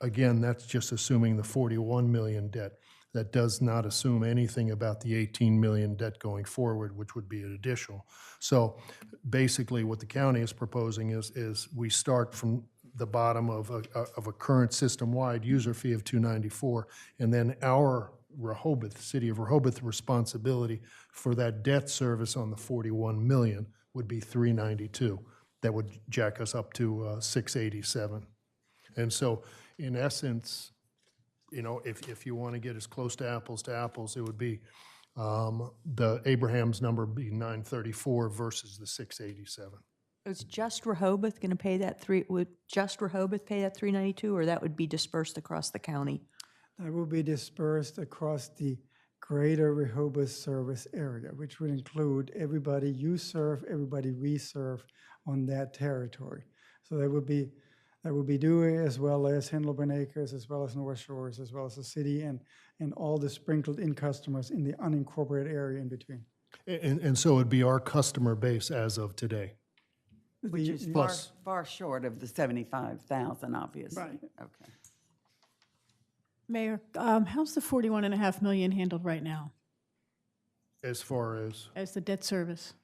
Again, that's just assuming the 41 million debt. That does not assume anything about the 18 million debt going forward, which would be an additional. So basically what the county is proposing is we start from the bottom of a current system-wide user fee of $294, and then our Rehoboth, City of Rehoboth responsibility for that debt service on the 41 million would be $392. That would jack us up to $687. And so in essence, you know, if you want to get as close to apples, it would be the Abraham's number be 934 versus the 687. Is just Rehoboth going to pay that would just Rehoboth pay that 392, or that would be dispersed across the county? That will be dispersed across the greater Rehoboth service area, which would include everybody you serve, everybody we serve on that territory. So there would be that will be due, as well as Henlopen Acres, as well as North Shores, as well as the city, and all the sprinkled-in customers in the unincorporated area in between. And so it'd be our customer base as of today. Which is Plus- far short of the 75,000, obviously. Right. Okay. Mayor, how's the 41.5 million handled right now As far as, as the debt service?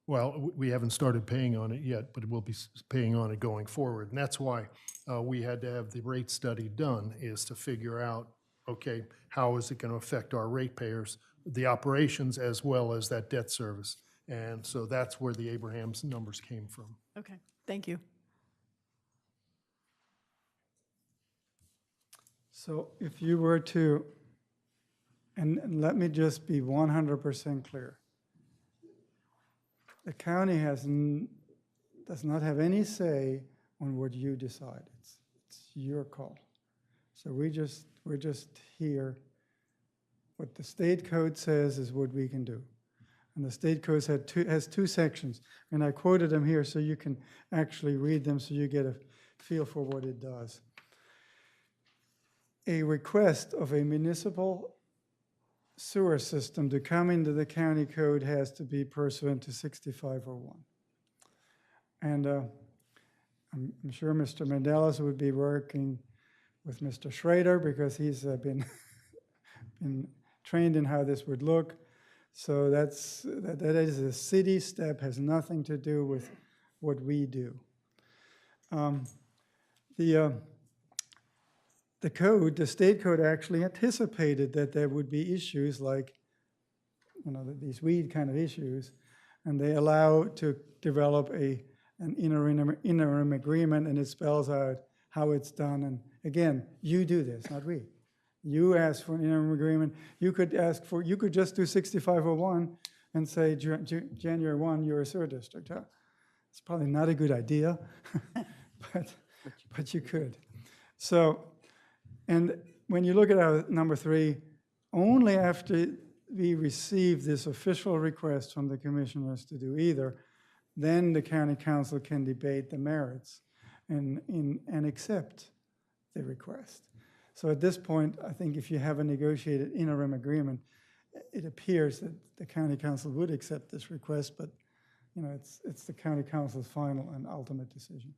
well, we haven't started paying on it yet, but we'll be paying on it going forward. And that's why we had to have the rate study done, is to figure out, okay, how is it going to affect our ratepayers, the operations as well as that debt service? And so that's where the Abraham's numbers came from. Okay, thank you. So if you were to, and let me just be 100% clear. The county does not have any say on what you decide. It's your call. So we're just here. What the state code says is what we can do. And the state code has two sections, and I quoted them here so you can actually read them so you get a feel for what it does. A request of a municipal sewer system to come into the county code has to be pursuant to 6501. And I'm sure Mr. Mendeles would be working with Mr. Schrader because he's been trained in how this would look. So that is a city step, has nothing to do with what we do. The code, the state code actually anticipated that there would be issues like, these weed kind of issues, and they allow to develop an interim agreement, and it spells out how it's done. And again, you do this, not we. You ask for an interim agreement. You could just do 6501 and say January 1, you're a sewer district. It's probably not a good idea, but you could. So, and when you look at our number 3, only after we receive this official request from the commissioners to do either, then the county council can debate the merits and accept the request. So at this point, I think if you have a negotiated interim agreement, it appears that the county council would accept this request, but it's the county council's final and ultimate decision.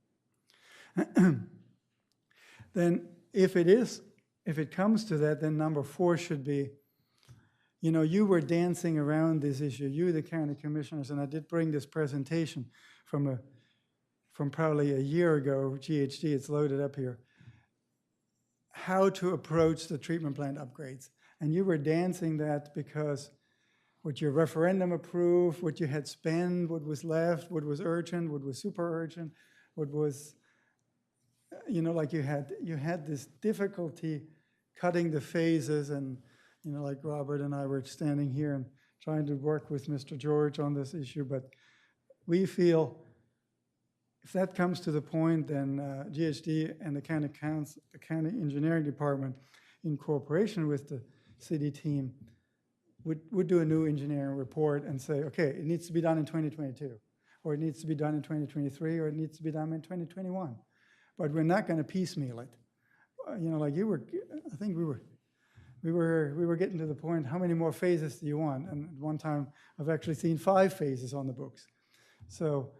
Then if it comes to that, then number 4 should be, you were dancing around this issue, you, the county commissioners, and I did bring this presentation from probably a year ago, GHD, it's loaded up here, how to approach the treatment plant upgrades. And you were dancing that because what your referendum approved, what you had spent, what was left, what was urgent, what was super urgent, what was, like you had this difficulty cutting the phases, and like Robert and I were standing here and trying to work with Mr. George on this issue, but we feel if that comes to the point, then GHD and the county council, the county engineering department, in cooperation with the city team, would do a new engineering report and say, okay, it needs to be done in 2022, or it needs to be done in 2023, or it needs to be done in 2021. But we're not going to piecemeal it. Like you were, I think we were getting to the point, how many more phases do you want? And at one time, I've actually seen 5 phases on the books. So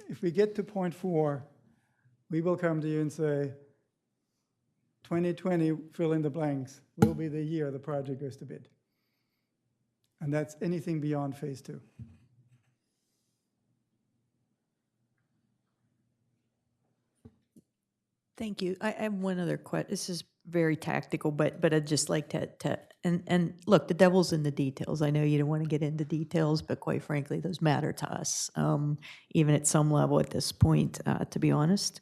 if we get to point 4, we will come to you and say, 2020, fill in the blanks, will be the year the project goes to bid. And that's anything beyond phase 2. Thank you. I have one other question. This is very tactical, but I'd just like to and look, the devil's in the details. I know you don't want to get into details, but quite frankly, those matter to us, even at some level at this point, to be honest.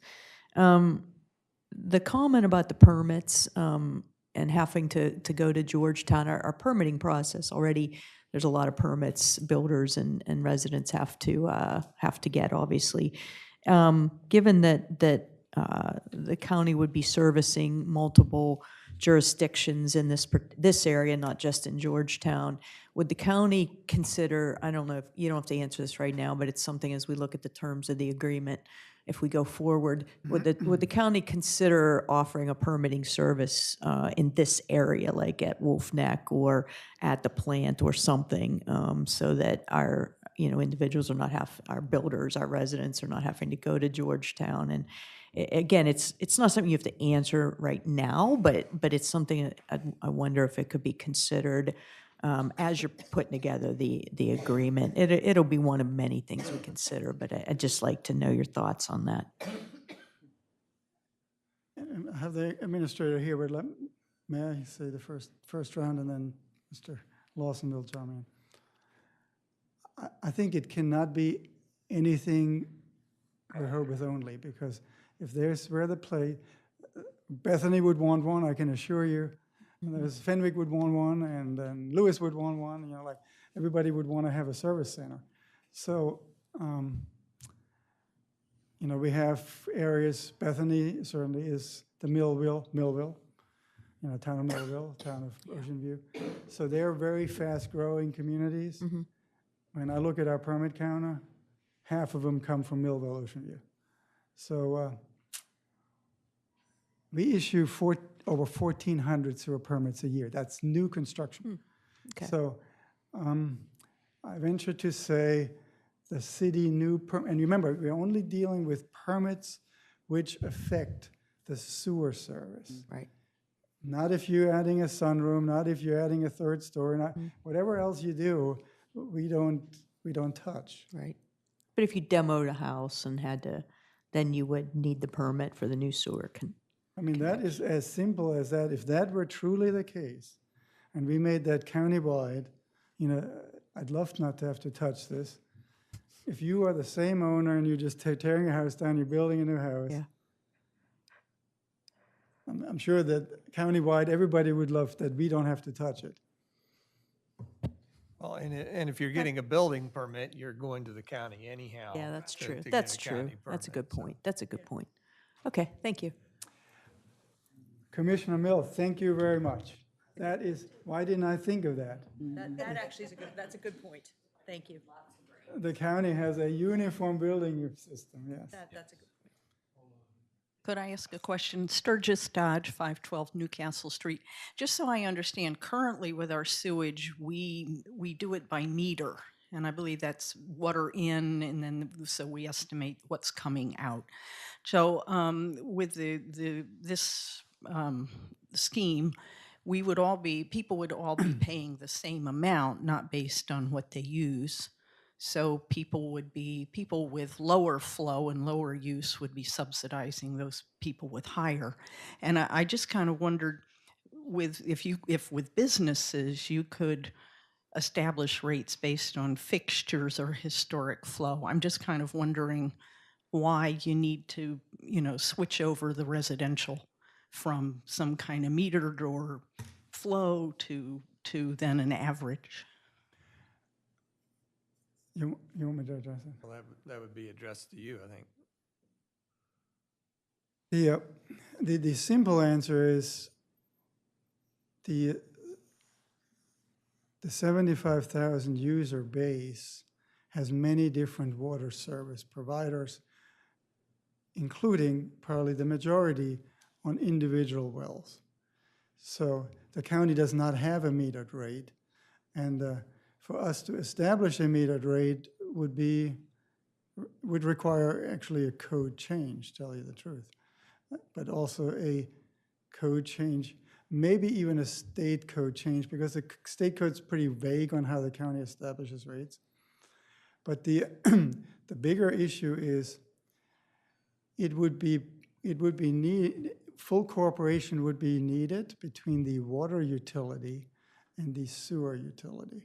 The comment about the permits and having to go to Georgetown, our permitting process already, there's a lot of permits builders and residents have to get, obviously. Given that the county would be servicing multiple jurisdictions in this area, not just in Georgetown. Would the county consider, I don't know if, you don't have to answer this right now, but it's something as we look at the terms of the agreement, if we go forward, would the county consider offering a permitting service in this area, like at Wolf Neck or at the plant or something, so that our, individuals are not our builders, our residents are not having to go to Georgetown? And again, it's not something you have to answer right now, but it's something that I wonder if it could be considered as you're putting together the agreement. It'll be one of many things we consider, but I'd just like to know your thoughts on that. I have the administrator here, but may I say the first round, and then Mr. Lawson will chime in. I think it cannot be anything Rehoboth only, because if there's where the play, Bethany would want one, I can assure you. And there's Fenwick would want one, and then Lewis would want one. Like everybody would want to have a service center. So, we have areas. Bethany certainly is the Millville, town of Millville, town of Ocean View. So they're very fast-growing communities. Mm-hmm. When I look at our permit counter, half of them come from Millville, Ocean View. So we issue over 1,400 sewer permits a year. That's new construction. Okay. So I venture to say the city and remember, we're only dealing with permits which affect the sewer service. Right. Not if you're adding a sunroom, not if you're adding a third story, not whatever else you do, we don't touch. Right. But if you demoed a house and had to, then you would need the permit for the new sewer. I mean, that is as simple as that. If that were truly the case, and we made that countywide, I'd love not to have to touch this. If you are the same owner and you're just tearing a house down, you're building a new house, Yeah. I'm sure that countywide, everybody would love that we don't have to touch it. Well, and if you're getting a building permit, you're going to the county anyhow. Yeah, that's to- true. to get That's a true. county That's a permit, good so. point. That's a good point. Okay, thank you. Commissioner Mill, thank you very much. That is, why didn't I think of that? That actually is that's a good point. Thank you. The county has a uniform building system, yes. That's a good point. Could I ask a question? Sturgis Dodge, 512 Newcastle Street. Just so I understand, currently with our sewage, we do it by meter. And I believe that's water in, and then so we estimate what's coming out. So with this scheme, people would all be paying the same amount, not based on what they use. So people with lower flow and lower use would be subsidizing those people with higher. And I just kind of wondered, if with businesses you could establish rates based on fixtures or historic flow. I'm just kind of wondering why you need to, switch over the residential from some kind of metered or flow to then an average. You want me to address it? Well, that would be addressed to you, I think. The simple answer is the 75,000 user base has many different water service providers, including probably the majority on individual wells. So the county does not have a metered rate, and for us to establish a metered rate would require actually a code change, to tell you the truth, but also a code change, maybe even a state code change, because the state code's pretty vague on how the county establishes rates. But the bigger issue is full cooperation would be needed between the water utility and the sewer utility.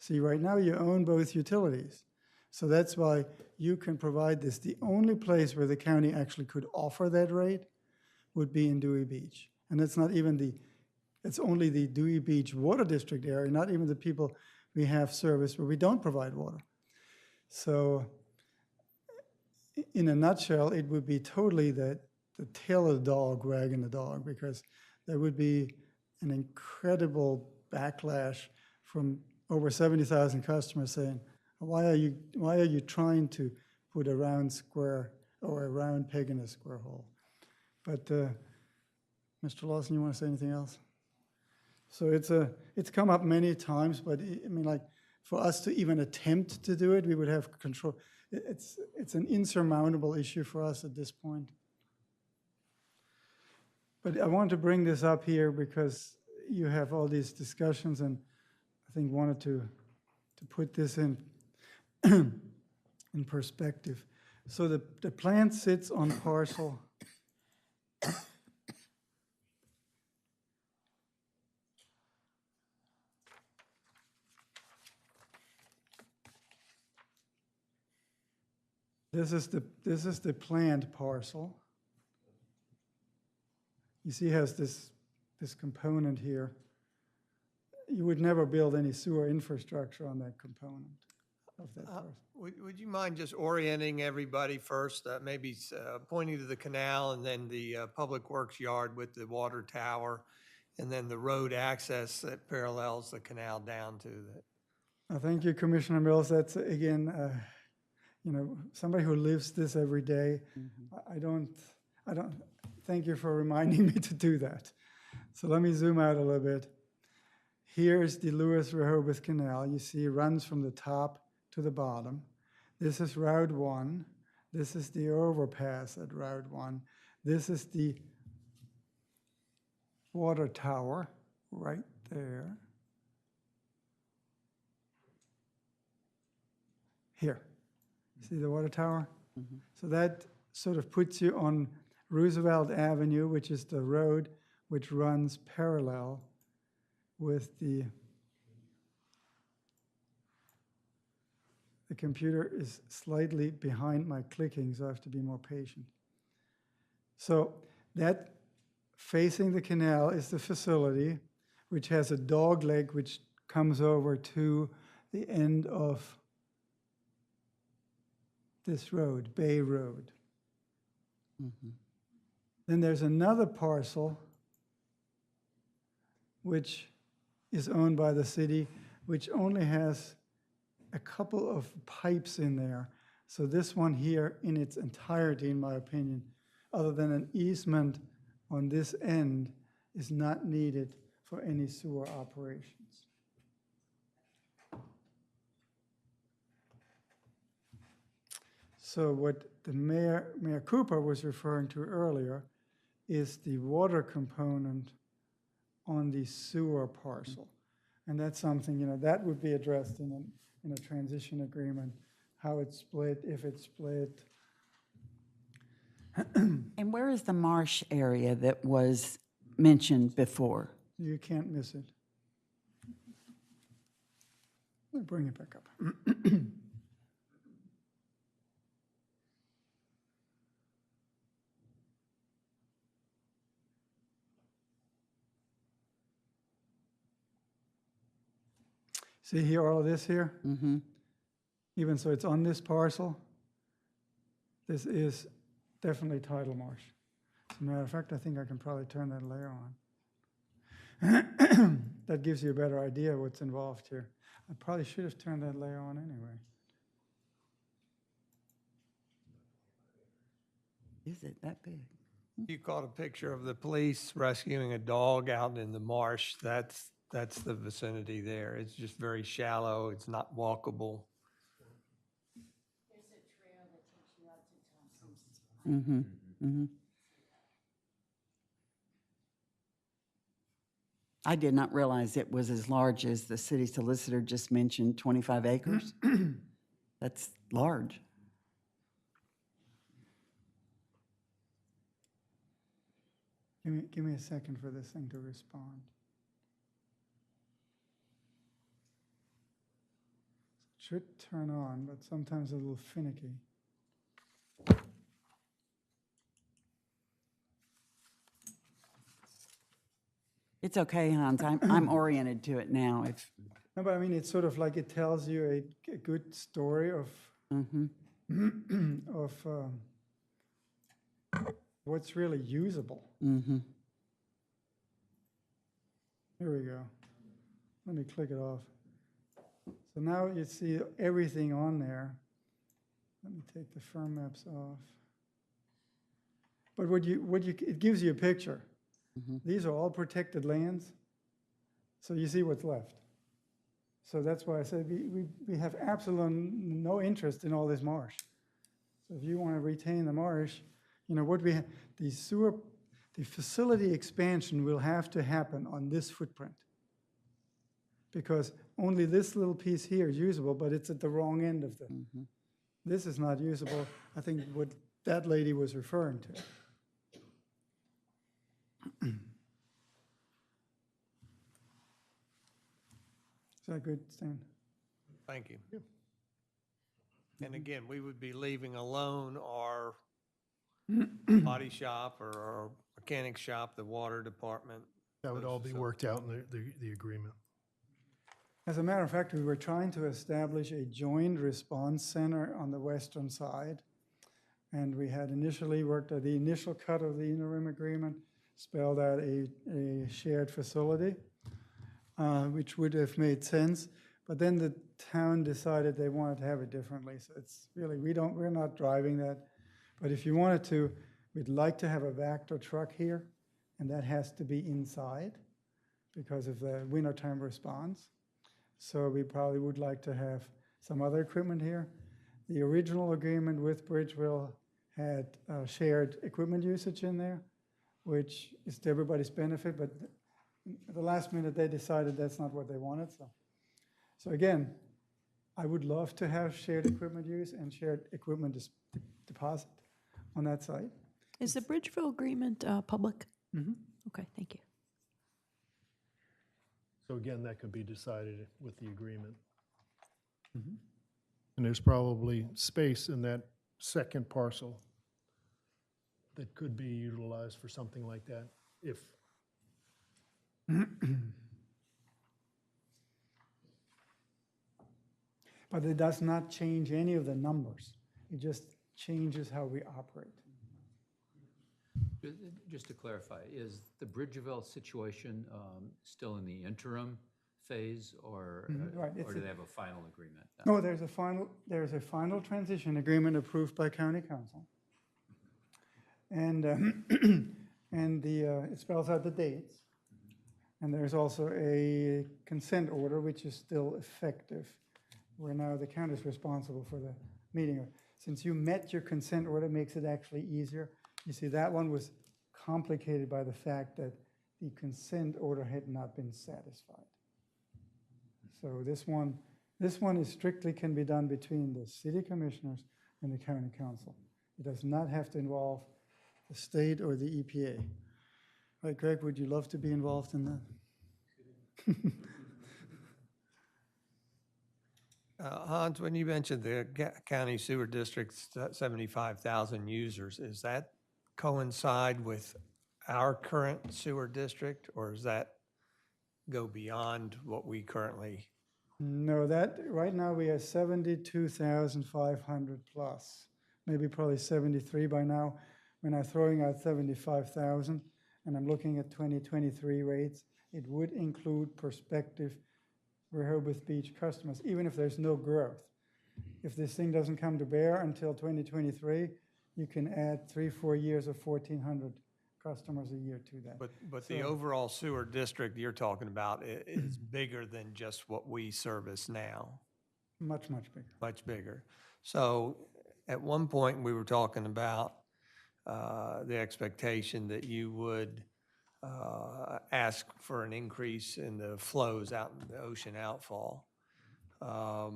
See, right now you own both utilities. So that's why you can provide this. The only place where the county actually could offer that rate would be in Dewey Beach. And that's not even it's only the Dewey Beach Water District area, not even the people we have service where we don't provide water. So in a nutshell, it would be totally the tail of the dog wagging the dog, because there would be an incredible backlash from over 70,000 customers saying, why are you trying to put a round square or a round peg in a square hole? But Mr. Lawson, you want to say anything else? So it's come up many times, but I mean, like, for us to even attempt to do it, we would have control. It's an insurmountable issue for us at this point. But I want to bring this up here because you have all these discussions, and I think wanted to put this in in perspective. So the plant sits on parcel This is the planned parcel. You see, it has this component here. You would never build any sewer infrastructure on that component of that parcel. Would you mind just orienting everybody first, maybe pointing to the canal and then the Public Works yard with the water tower, and then the road access that parallels the canal down to that? Thank you, Commissioner Mills. That's, again, somebody who lives this every day. I don't, thank you for reminding me to do that. So let me zoom out a little bit. Here's the Lewis Rehoboth Canal. You see it runs from the top to the bottom. This is Route 1. This is the overpass at Route 1. This is the water tower right there. Here. See the water tower? So that sort of puts you on Roosevelt Avenue, which is the road which runs parallel with the computer is slightly behind my clicking, so I have to be more patient. So that facing the canal is the facility, which has a dog leg which comes over to the end of this road, Bay Road. Then there's another parcel which is owned by the city, which only has a couple of pipes in there. So this one here in its entirety, in my opinion, other than an easement on this end, is not needed for any sewer operations. So what the Mayor Cooper was referring to earlier is the water component on the sewer parcel. And that's something, that would be addressed in a transition agreement, how it's split, if it's split. And where is the marsh area that was mentioned before? You can't miss it. Let me bring it back up. See here, all of this here? Even so it's on this parcel, this is definitely tidal marsh. As a matter of fact, I think I can probably turn that layer on. That gives you a better idea of what's involved here. I probably should have turned that layer on anyway. Is it that big? You caught a picture of the police rescuing a dog out in the marsh. That's the vicinity there. It's just very shallow. It's not walkable. There's a trail that takes you out to Thompson's. I did not realize it was as large as the city solicitor just mentioned, 25 acres. That's large. Give me a second for this thing to respond. It should turn on, but sometimes a little finicky. It's okay, Hans. I'm oriented to it now. No, but I mean, it's sort of like it tells you a good story of what's really usable. Here we go. Let me click it off. So now you see everything on there. Let me take the firm maps off. But it gives you a picture. These are all protected lands. So you see what's left. So that's why I said we have absolutely no interest in all this marsh. So if you want to retain the marsh, you know, what we have, the facility expansion will have to happen on this footprint. Because only this little piece here is usable, but it's at the wrong end of the, this is not usable. I think what that lady was referring to. Is that good, Stan? Thank you. And again, we would be leaving alone our body shop or our mechanic shop, the water department. That would all be worked out in the agreement. As a matter of fact, we were trying to establish a joint response center on the western side. And we had initially worked at the initial cut of the interim agreement, spelled out a shared facility, which would have made sense. But then the town decided they wanted to have it differently. So it's really, we're not driving that. But if you wanted to, we'd like to have a Vector truck here, and that has to be inside because of the wintertime response. So we probably would like to have some other equipment here. The original agreement with Bridgeville had shared equipment usage in there, which is to everybody's benefit, but at the last minute they decided that's not what they wanted. So again, I would love to have shared equipment use and shared equipment deposit on that site. Is the Bridgeville agreement public? Mm-hmm. Okay, thank you. So again, that could be decided with the agreement. And there's probably space in that second parcel that could be utilized for something like that, if. But it does not change any of the numbers. It just changes how we operate. Just to clarify, is the Bridgeville situation still in the interim phase, or Right, or do they have a final agreement? No, there's a final transition agreement approved by County Council. And, it spells out the dates. And there's also a consent order, which is still effective, where now the county is responsible for the meeting. Since you met your consent order, it makes it actually easier. You see, that one was complicated by the fact that the consent order had not been satisfied. So this one is strictly can be done between the city commissioners and the county council. It does not have to involve the state or the EPA. Right, Greg, would you love to be involved in that? Hans, when you mentioned the county sewer district's 75,000 users, does that coincide with our current sewer district, or does that go beyond what we currently? No, right now we have 72,500 plus, maybe probably 73 by now. When I'm throwing out 75,000 and I'm looking at 2023 rates, it would include prospective Rehoboth Beach customers, even if there's no growth. If this thing doesn't come to bear until 2023, you can add 3-4 years of 1,400 customers a year to that. But the overall sewer district you're talking about is bigger than just what we service now. Much, much bigger. Much bigger. So at one point, we were talking about the expectation that you would ask for an increase in the flows out in the ocean outfall. How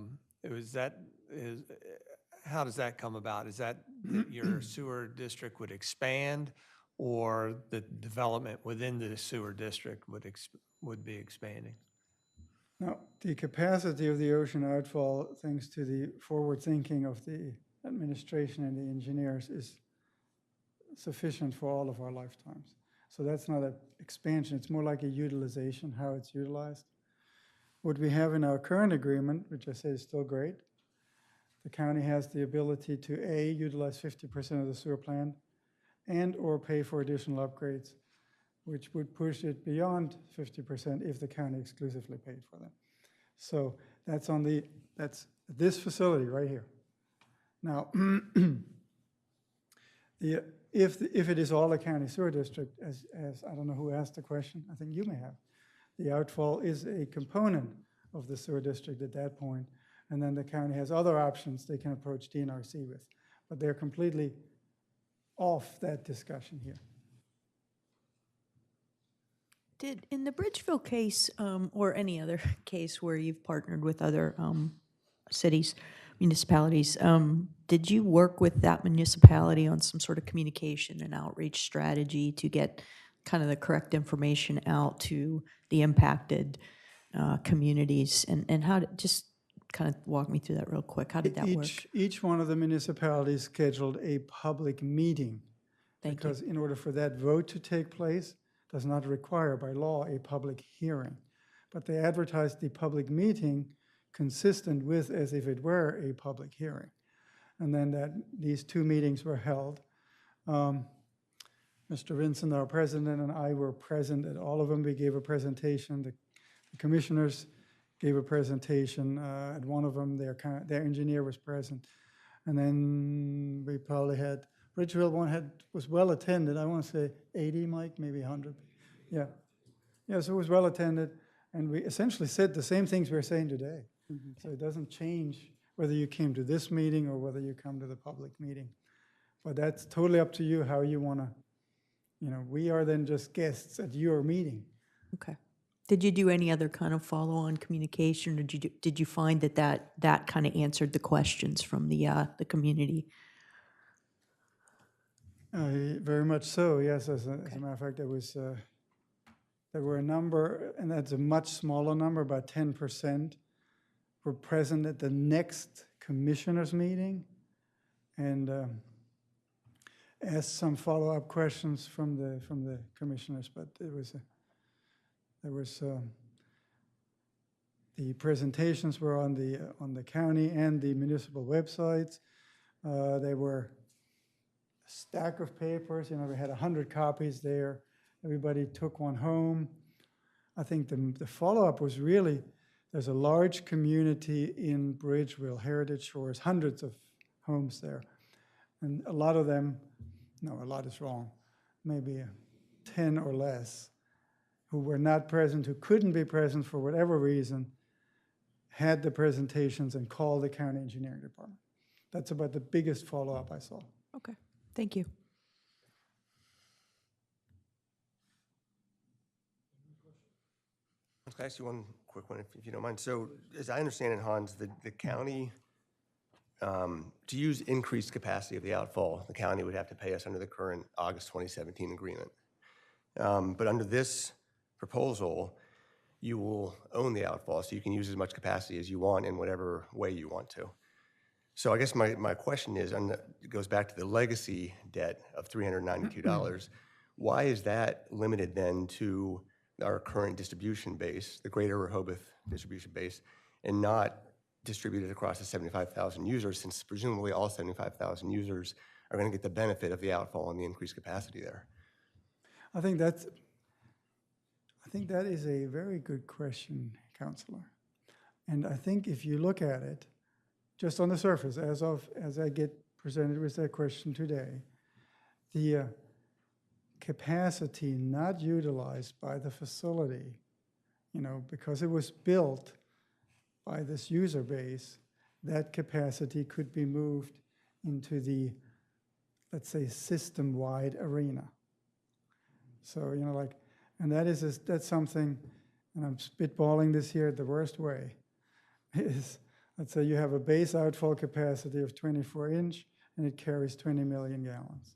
does that come about? Is that your sewer district would expand, or the development within the sewer district would be expanding? Now, the capacity of the ocean outfall, thanks to the forward thinking of the administration and the engineers, is sufficient for all of our lifetimes. So that's not an expansion, it's more like a utilization, how it's utilized. What we have in our current agreement, which I say is still great, the county has the ability to utilize 50% of the sewer plant and or pay for additional upgrades which would push it beyond 50% if the county exclusively paid for them. So that's that's this facility right here. Now, if it is all a county sewer district, as I don't know who asked the question, I think you may have, the outfall is a component of the sewer district at that point, and then the county has other options they can approach DNRC with. But they're completely off that discussion here. Did, in the Bridgeville case, or any other case where you've partnered with other cities, municipalities, did you work with that municipality on some sort of communication and outreach strategy to get kind of the correct information out to the impacted communities? And how did, just kind of walk me through that real quick. How did that work? Each one of the municipalities scheduled a public meeting. Thank you. Because in order for that vote to take place, does not require by law a public hearing. But they advertised the public meeting consistent with as if it were a public hearing. And then these two meetings were held. Mr. Vincent, our president, and I were present at all of them. We gave a presentation. The commissioners gave a presentation at one of them. Their engineer was present. And then we probably had, Bridgeville one was well attended. I want to say 80, Mike, maybe 100. Yeah. Yeah, so it was well attended. And we essentially said the same things we're saying today. So it doesn't change whether you came to this meeting or whether you come to the public meeting. But that's totally up to you how you want to, we are then just guests at your meeting. Okay. Did you do any other kind of follow-on communication, or did you find that kind of answered the questions from the community? Very much so, yes. As a matter of fact, there were a number, and that's a much smaller number, about 10%, were present at the next commissioners meeting, and asked some follow-up questions from the commissioners. But the presentations were on the county and the municipal websites. They were a stack of papers. We had 100 copies there. Everybody took one home. I think the follow-up was really, there's a large community in Bridgeville, Heritage Shores, hundreds of homes there. And a lot of them, no, a lot is wrong, maybe 10 or less, who were not present, who couldn't be present for whatever reason, had the presentations and called the county engineering department. That's about the biggest follow-up I saw. Okay, thank you. Can I ask you one quick one, if you don't mind? So, as I understand it, Hans, the county, to use increased capacity of the outfall, the county would have to pay us under the current August 2017 agreement. But under this proposal, you will own the outfall, so you can use as much capacity as you want in whatever way you want to. So I guess my question is, and it goes back to the legacy debt of $392. Why is that limited then to our current distribution base, the greater Rehoboth distribution base, and not distributed across the 75,000 users, since presumably all 75,000 users are going to get the benefit of the outfall and the increased capacity there? I think that is a very good question, Counselor. And I think if you look at it, just on the surface, as I get presented with that question today, the capacity not utilized by the facility, because it was built by this user base, that capacity could be moved into the, let's say, system-wide arena. So, and that's something, and I'm spitballing this here the worst way, is, let's say you have a base outfall capacity of 24-inch, and it carries 20 million gallons.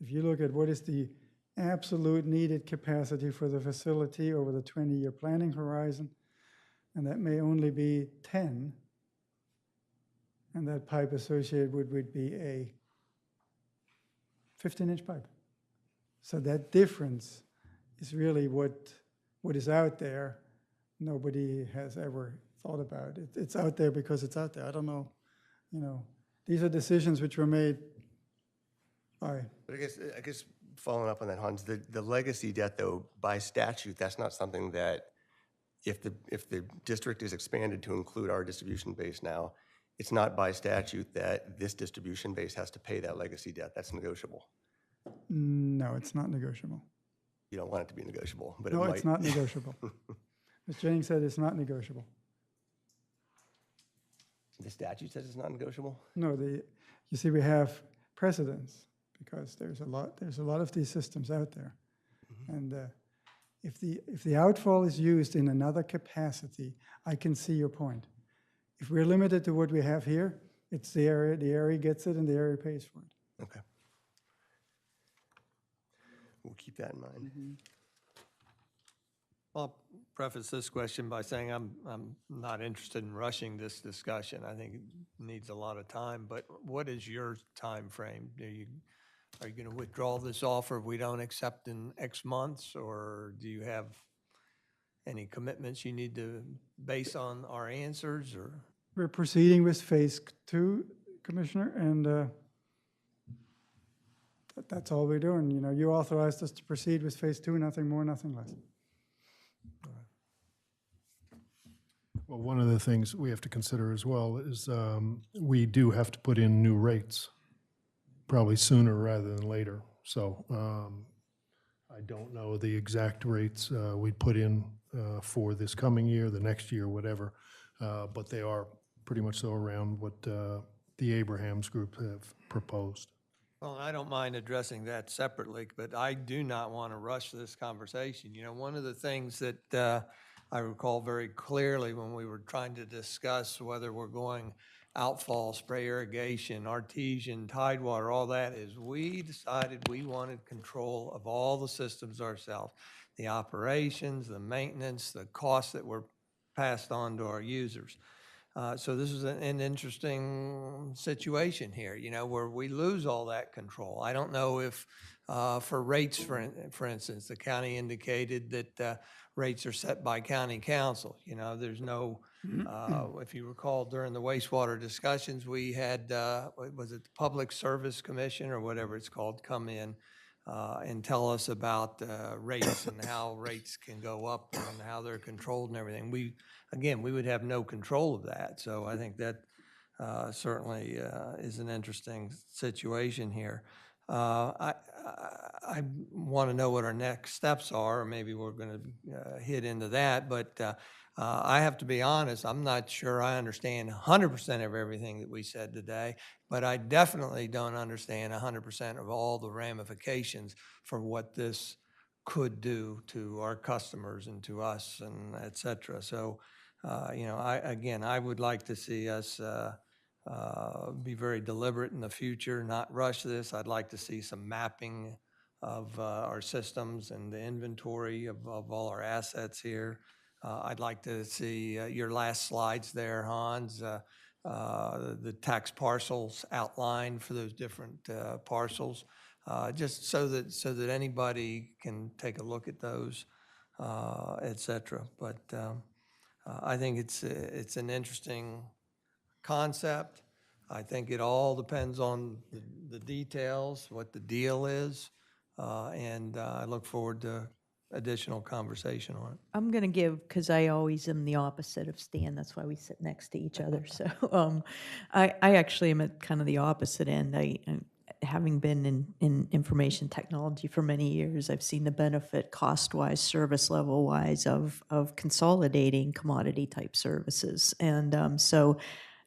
If you look at what is the absolute needed capacity for the facility over the 20-year planning horizon, and that may only be 10, and that pipe associated would be a 15-inch pipe. So that difference is really what is out there. Nobody has ever thought about it. It's out there because it's out there. I don't know, these are decisions which were made by. But I guess following up on that, Hans, the legacy debt, though, by statute, that's not something that, if the district is expanded to include our distribution base now, it's not by statute that this distribution base has to pay that legacy debt. That's negotiable. No, it's not negotiable. You don't want it to be negotiable, but it No, might. it's not negotiable. Ms. Jennings said it's not negotiable. The statute says it's not negotiable? No, you see, we have precedents because there's a lot of these systems out there. And if the outfall is used in another capacity, I can see your point. If we're limited to what we have here, it's the area gets it and the area pays for it. Okay. We'll keep that in mind. I'll preface this question by saying I'm not interested in rushing this discussion. I think it needs a lot of time, but what is your time frame? Are you going to withdraw this offer if we don't accept in X months, or do you have any commitments you need to base on our answers, or? We're proceeding with phase 2, Commissioner, and that's all we're doing. You know, you authorized us to proceed with phase 2, nothing more, nothing less. Well, one of the things we have to consider as well is we do have to put in new rates, probably sooner rather than later. So I don't know the exact rates we'd put in for this coming year, the next year, whatever, but they are pretty much so around what the Abrahams Group have proposed. Well, I don't mind addressing that separately, but I do not want to rush this conversation. You know, one of the things that I recall very clearly when we were trying to discuss whether we're going outfall, spray irrigation, artesian, tidewater, all that, is we decided we wanted control of all the systems ourselves. The operations, the maintenance, the costs that were passed on to our users. So this is an interesting situation here, you know, where we lose all that control. I don't know if for rates, for instance, the county indicated that rates are set by county council. You know, there's no, if you recall, during the wastewater discussions, we had, was it the Public Service Commission or whatever it's called, come in and tell us about rates and how rates can go up and how they're controlled and everything. Again, we would have no control of that. So I think that certainly is an interesting situation here. I want to know what our next steps are, or maybe we're going to hit into that, but I have to be honest, I'm not sure I understand 100% of everything that we said today, but I definitely don't understand 100% of all the ramifications for what this could do to our customers and to us and et cetera. So, you know, I would like to see us be very deliberate in the future, not rush this. I'd like to see some mapping of our systems and the inventory of all our assets here. I'd like to see your last slides there, Hans, the tax parcels outlined for those different parcels, just so that anybody can take a look at those, et cetera. But I think it's an interesting concept. I think it all depends on the details, what the deal is, and I look forward to additional conversation on it. I'm going to give, because I always am the opposite of Stan, that's why we sit next to each other. So I actually am at kind of the opposite end. Having been in information technology for many years, I've seen the benefit cost-wise, service level-wise of consolidating commodity-type services. And so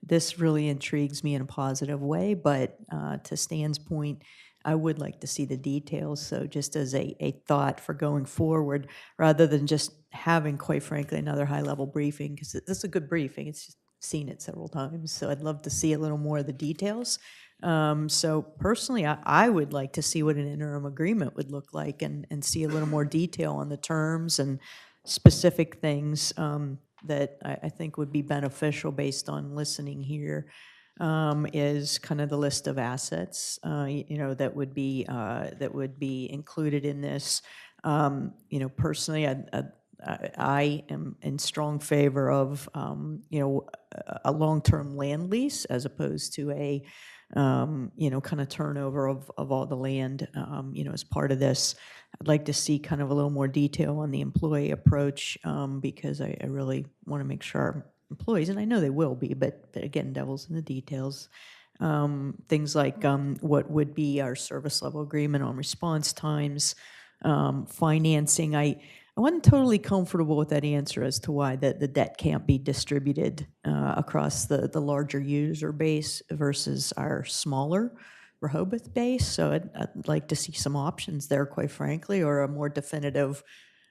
this really intrigues me in a positive way, but to Stan's point, I would like to see the details. So just as a thought for going forward, rather than just having, quite frankly, another high-level briefing, because this is a good briefing. It's just seen it several times. So I'd love to see a little more of the details. So personally, I would like to see what an interim agreement would look like and see a little more detail on the terms and specific things that I think would be beneficial based on listening here. Is kind of the list of assets, you know, that would be included in this. You know, personally, I am in strong favor of, you know, a long-term land lease as opposed to a you know, kind of turnover of all the land, you know, as part of this. I'd like to see kind of a little more detail on the employee approach, because I really want to make sure our employees, and I know they will be, but again, devil's in the details. Things like what would be our service level agreement on response times, financing. I wasn't totally comfortable with that answer as to why the debt can't be distributed across the larger user base versus our smaller Rehoboth base. So I'd like to see some options there, quite frankly, or a more definitive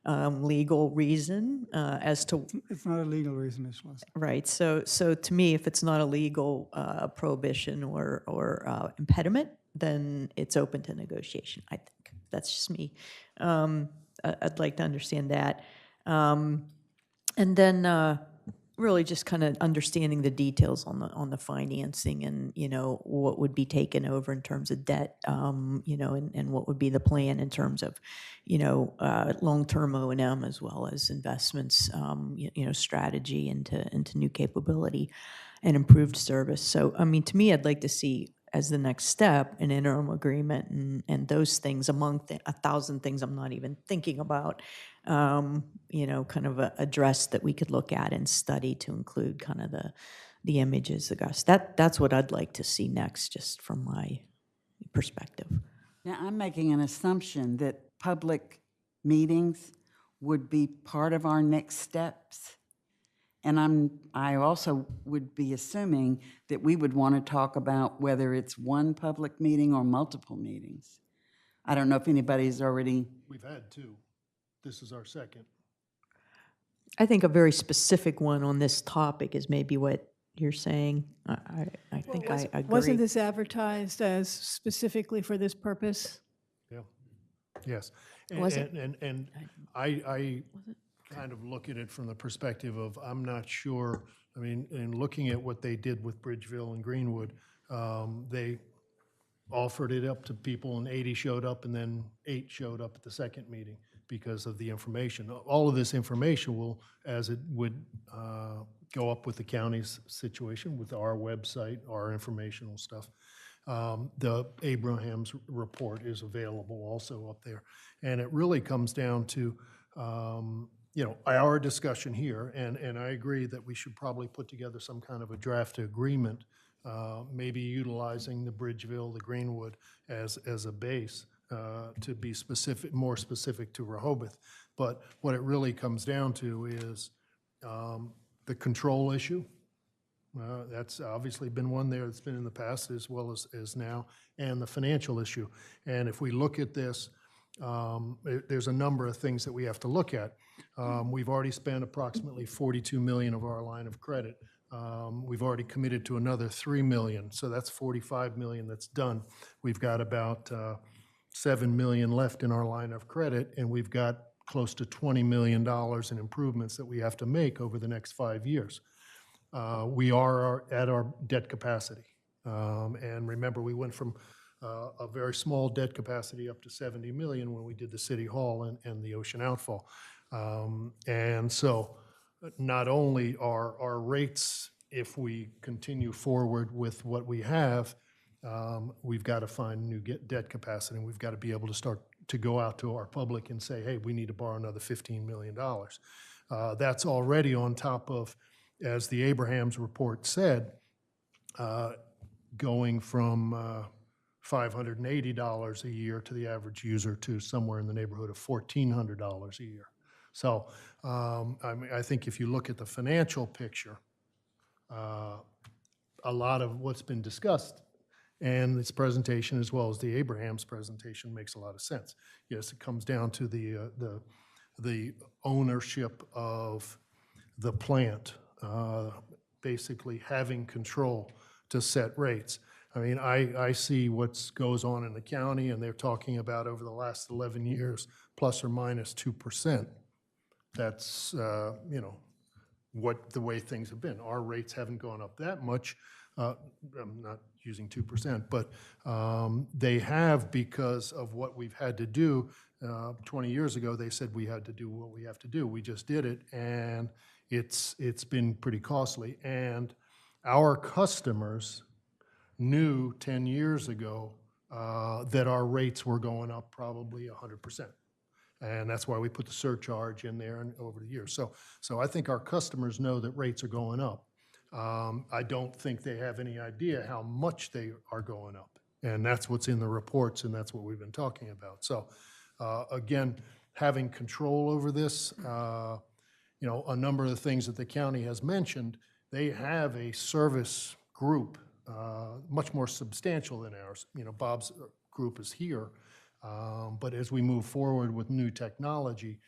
legal reason as to. It's not a legal reason, Ms. Lawson. Right. So to me, if it's not a legal prohibition or impediment, then it's open to negotiation. I think that's just me. I'd like to understand that, and then really just kind of understanding the details on the financing and, you know, what would be taken over in terms of debt, you know, and what would be the plan in terms of, you know, long-term O&M as well as investments, you know, strategy into new capability and improved service. So, I mean, to me, I'd like to see as the next step an interim agreement and those things among 1,000 things I'm not even thinking about, you know, kind of a address that we could look at and study to include kind of the images, Gus. That's what I'd like to see next, just from my perspective. Now, I'm making an assumption that public meetings would be part of our next steps. And I also would be assuming that we would want to talk about whether it's one public meeting or multiple meetings. I don't know if anybody's already. We've had two. This is our second. I think a very specific one on this topic is maybe what you're saying. I think I agree. Wasn't this advertised as specifically for this purpose? Yeah. Yes. Was it? And I kind of look at it from the perspective of, I'm not sure, I mean, in looking at what they did with Bridgeville and Greenwood, they offered it up to people and 80 showed up and then 8 showed up at the second meeting because of the information. All of this information will, as it would go up with the county's situation, with our website, our informational stuff. The Abrahams report is available also up there. And it really comes down to, you know, our discussion here, and I agree that we should probably put together some kind of a draft agreement, maybe utilizing the Bridgeville, the Greenwood as a base to be specific, more specific to Rehoboth. But what it really comes down to is the control issue. That's obviously been one there that's been in the past as well as now, and the financial issue. And if we look at this, there's a number of things that we have to look at. We've already spent approximately $42 million of our line of credit. We've already committed to another $3 million, so that's $45 million that's done. We've got about $7 million left in our line of credit, and we've got close to $20 million in improvements that we have to make over the next 5 years. We are at our debt capacity. And remember, we went from a very small debt capacity up to 70 million when we did the City Hall and the Ocean Outfall. And so not only are our rates, if we continue forward with what we have, we've got to find new debt capacity, and we've got to be able to start to go out to our public and say, hey, we need to borrow another $15 million. That's already on top of, as the Abrahams report said, going from $580 a year to the average user to somewhere in the neighborhood of $1,400 a year. So I mean, I think if you look at the financial picture, a lot of what's been discussed and this presentation, as well as the Abrahams presentation, makes a lot of sense. Yes, it comes down to the ownership of the plant, basically having control to set rates. I mean, I see what goes on in the county, and they're talking about over the last 11 years, plus or minus 2%. That's, you know, the way things have been. Our rates haven't gone up that much. I'm not using 2%, but they have because of what we've had to do. 20 years ago, they said we had to do what we have to do. We just did it, and it's been pretty costly. And our customers, knew 10 years ago that our rates were going up probably 100%. And that's why we put the surcharge in there and over the years. So I think our customers know that rates are going up. I don't think they have any idea how much they are going up. And that's what's in the reports, and that's what we've been talking about. So again, having control over this, you know, a number of the things that the county has mentioned, they have a service group, much more substantial than ours. You know, Bob's group is here. But as we move forward with new technology,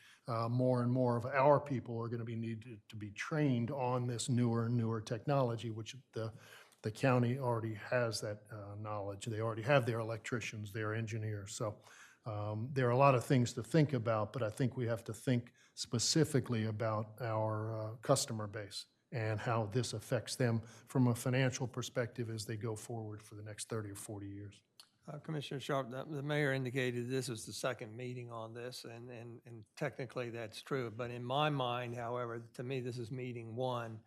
more and more of our people are going to be needed to be trained on this newer and newer technology, which the county already has that knowledge. They already have their electricians, their engineers. So there are a lot of things to think about, but I think we have to think specifically about our customer base and how this affects them from a financial perspective as they go forward for the next 30 or 40 years. Commissioner Sharp, the mayor indicated this was the second meeting on this, and technically that's true. But in my mind, however, to me, this is meeting one,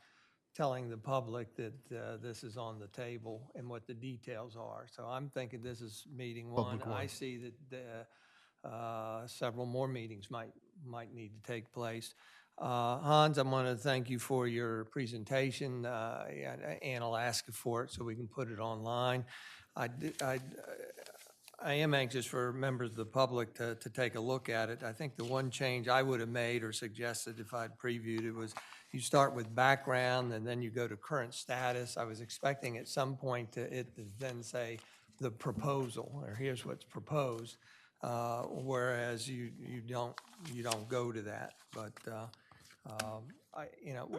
telling the public that this is on the table and what the details are. So I'm thinking this is meeting one. Public one. I see that several more meetings might need to take place. Hans, I want to thank you for your presentation. Ann will ask for it so we can put it online. I am anxious for members of the public to take a look at it. I think the one change I would have made or suggested if I'd previewed it was you start with background and then you go to current status. I was expecting at some point it to then say the proposal, or here's what's proposed, whereas you don't go to that. But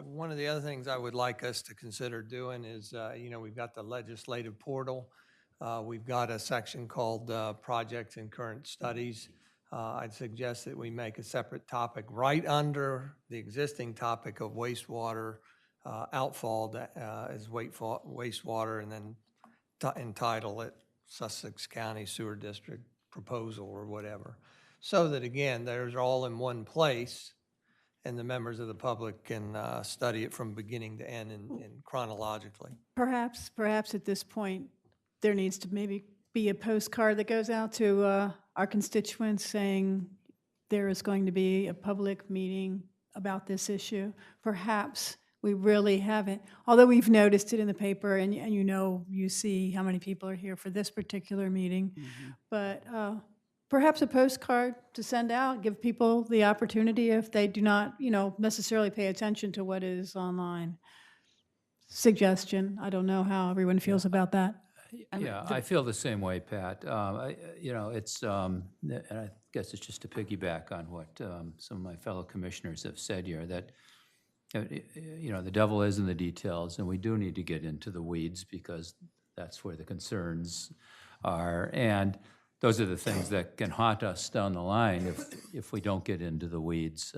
one of the other things I would like us to consider doing is, we've got the legislative portal. We've got a section called Projects and Current Studies. I'd suggest that we make a separate topic right under the existing topic of wastewater outfall as wastewater, and then entitle it Sussex County Sewer District Proposal or whatever. So that, again, there's all in one place, and the members of the public can study it from beginning to end and chronologically. Perhaps at this point, there needs to maybe be a postcard that goes out to our constituents saying there is going to be a public meeting about this issue. Perhaps we really haven't, although we've noticed it in the paper and you see how many people are here for this particular meeting. Mm-hmm. But perhaps a postcard to send out, give people the opportunity if they do not, necessarily pay attention to what is online. Suggestion. I don't know how everyone feels about that. Yeah, I feel the same way, Pat. It's, and I guess it's just to piggyback on what some of my fellow commissioners have said here, that, the devil is in the details, and we do need to get into the weeds because that's where the concerns are. And those are the things that can haunt us down the line if we don't get into the weeds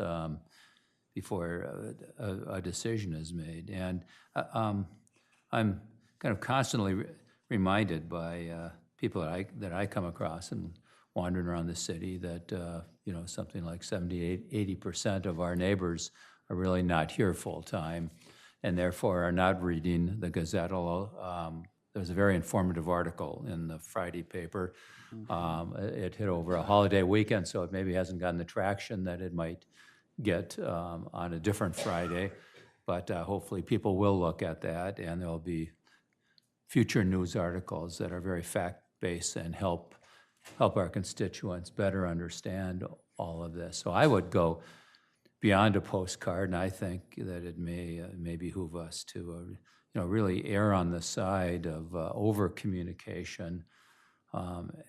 before a decision is made. And I'm kind of constantly reminded by people that I come across and wandering around the city that something like 80% of our neighbors are really not here full time, and therefore are not reading the Gazette. There's a very informative article in the Friday paper. It hit over a holiday weekend, so it maybe hasn't gotten the traction that it might get on a different Friday. But hopefully people will look at that, and there'll be future news articles that are very fact-based and help our constituents better understand all of this. So I would go beyond a postcard, and I think that it may behoove us to really err on the side of over-communication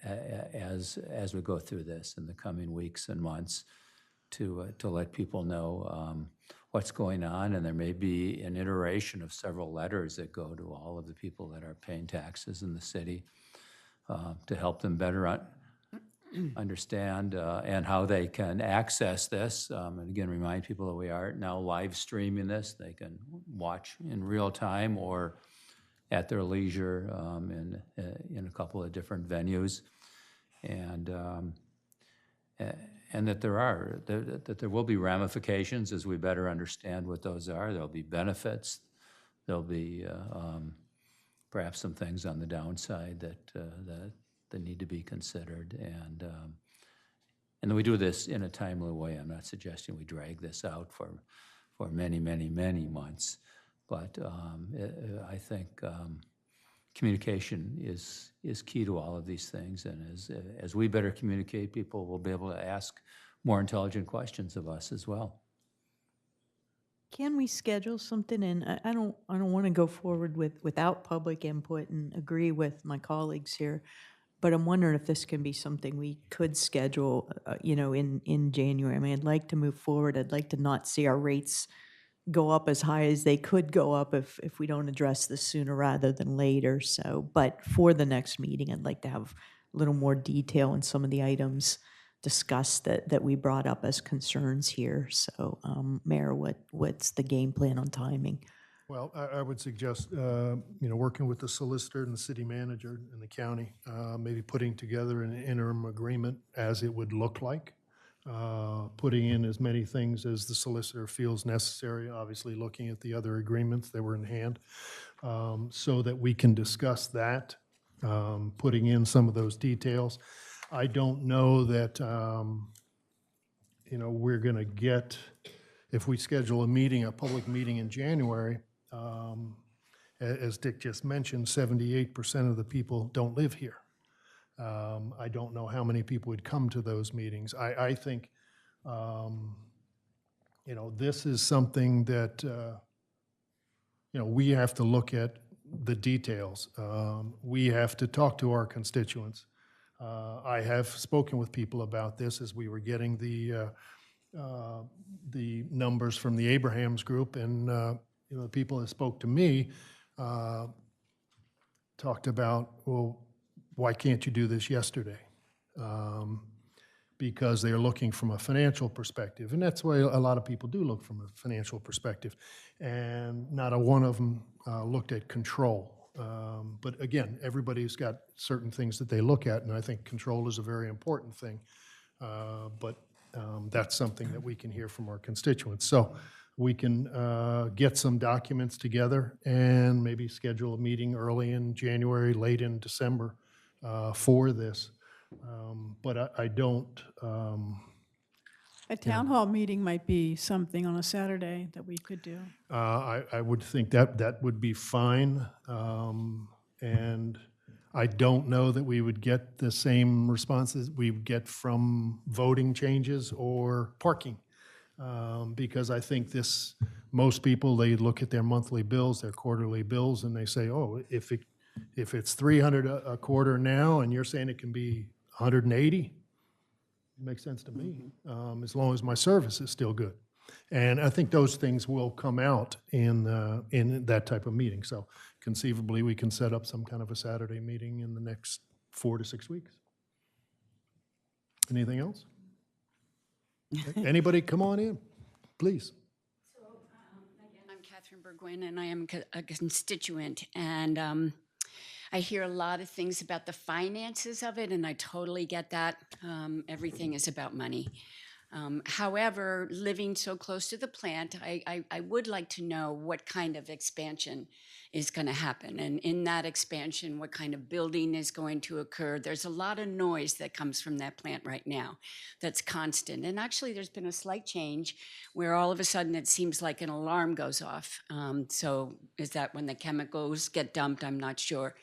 as we go through this in the coming weeks and months to let people know what's going on. And there may be an iteration of several letters that go to all of the people that are paying taxes in the city to help them better understand and how they can access this. And again, remind people that we are now live streaming this. They can watch in real time or at their leisure in a couple of different venues. And that there will be ramifications as we better understand what those are. There'll be benefits. There'll be perhaps some things on the downside that need to be considered. And then we do this in a timely way. I'm not suggesting we drag this out for many, many, many months. But I think communication is key to all of these things. And as we better communicate, people will be able to ask more intelligent questions of us as well. Can we schedule something? And I don't want to go forward without public input and agree with my colleagues here, but I'm wondering if this can be something we could schedule, in January. I mean, I'd like to move forward. I'd like to not see our rates go up as high as they could go up if we don't address this sooner rather than later. So, but for the next meeting, I'd like to have a little more detail in some of the items discussed that we brought up as concerns here. So, Mayor, what's the game plan on timing? Well, I would suggest, working with the solicitor and the city manager and the county, maybe putting together an interim agreement as it would look like, putting in as many things as the solicitor feels necessary, obviously looking at the other agreements that were in hand, so that we can discuss that, putting in some of those details. I don't know that, we're going to get, if we schedule a public meeting in January, as Dick just mentioned, 78% of the people don't live here. I don't know how many people would come to those meetings. I think, this is something that, we have to look at the details. We have to talk to our constituents. I have spoken with people about this as we were getting the numbers from the Abrahams Group, and the people that spoke to me talked about, well, why can't you do this yesterday? Because they're looking from a financial perspective, and that's why a lot of people do look from a financial perspective, and not a one of them looked at control. But again, everybody's got certain things that they look at, and I think control is a very important thing. But that's something that we can hear from our constituents. So we can get some documents together and maybe schedule a meeting early in January, late in December for this. But I don't. A town hall meeting might be something on a Saturday that we could do. I would think that would be fine. And I don't know that we would get the same responses we would get from voting changes or parking. Because I think most people, they look at their monthly bills, their quarterly bills, and they say, oh, if it's $300 a quarter now and you're saying it can be $180, it makes sense to me, as long as my service is still good. And I think those things will come out in that type of meeting. So conceivably, we can set up some kind of a Saturday meeting in the next 4 to 6 weeks. Anything else? Anybody, come on in, please. So, again, I'm Catherine Burgwin, and I am a constituent. And I hear a lot of things about the finances of it, and I totally get that. Everything is about money. However, living so close to the plant, I would like to know what kind of expansion is going to happen. And in that expansion, what kind of building is going to occur. There's a lot of noise that comes from that plant right now that's constant. And actually, there's been a slight change where all of a sudden it seems like an alarm goes off. So is that when the chemicals get dumped? I'm not sure.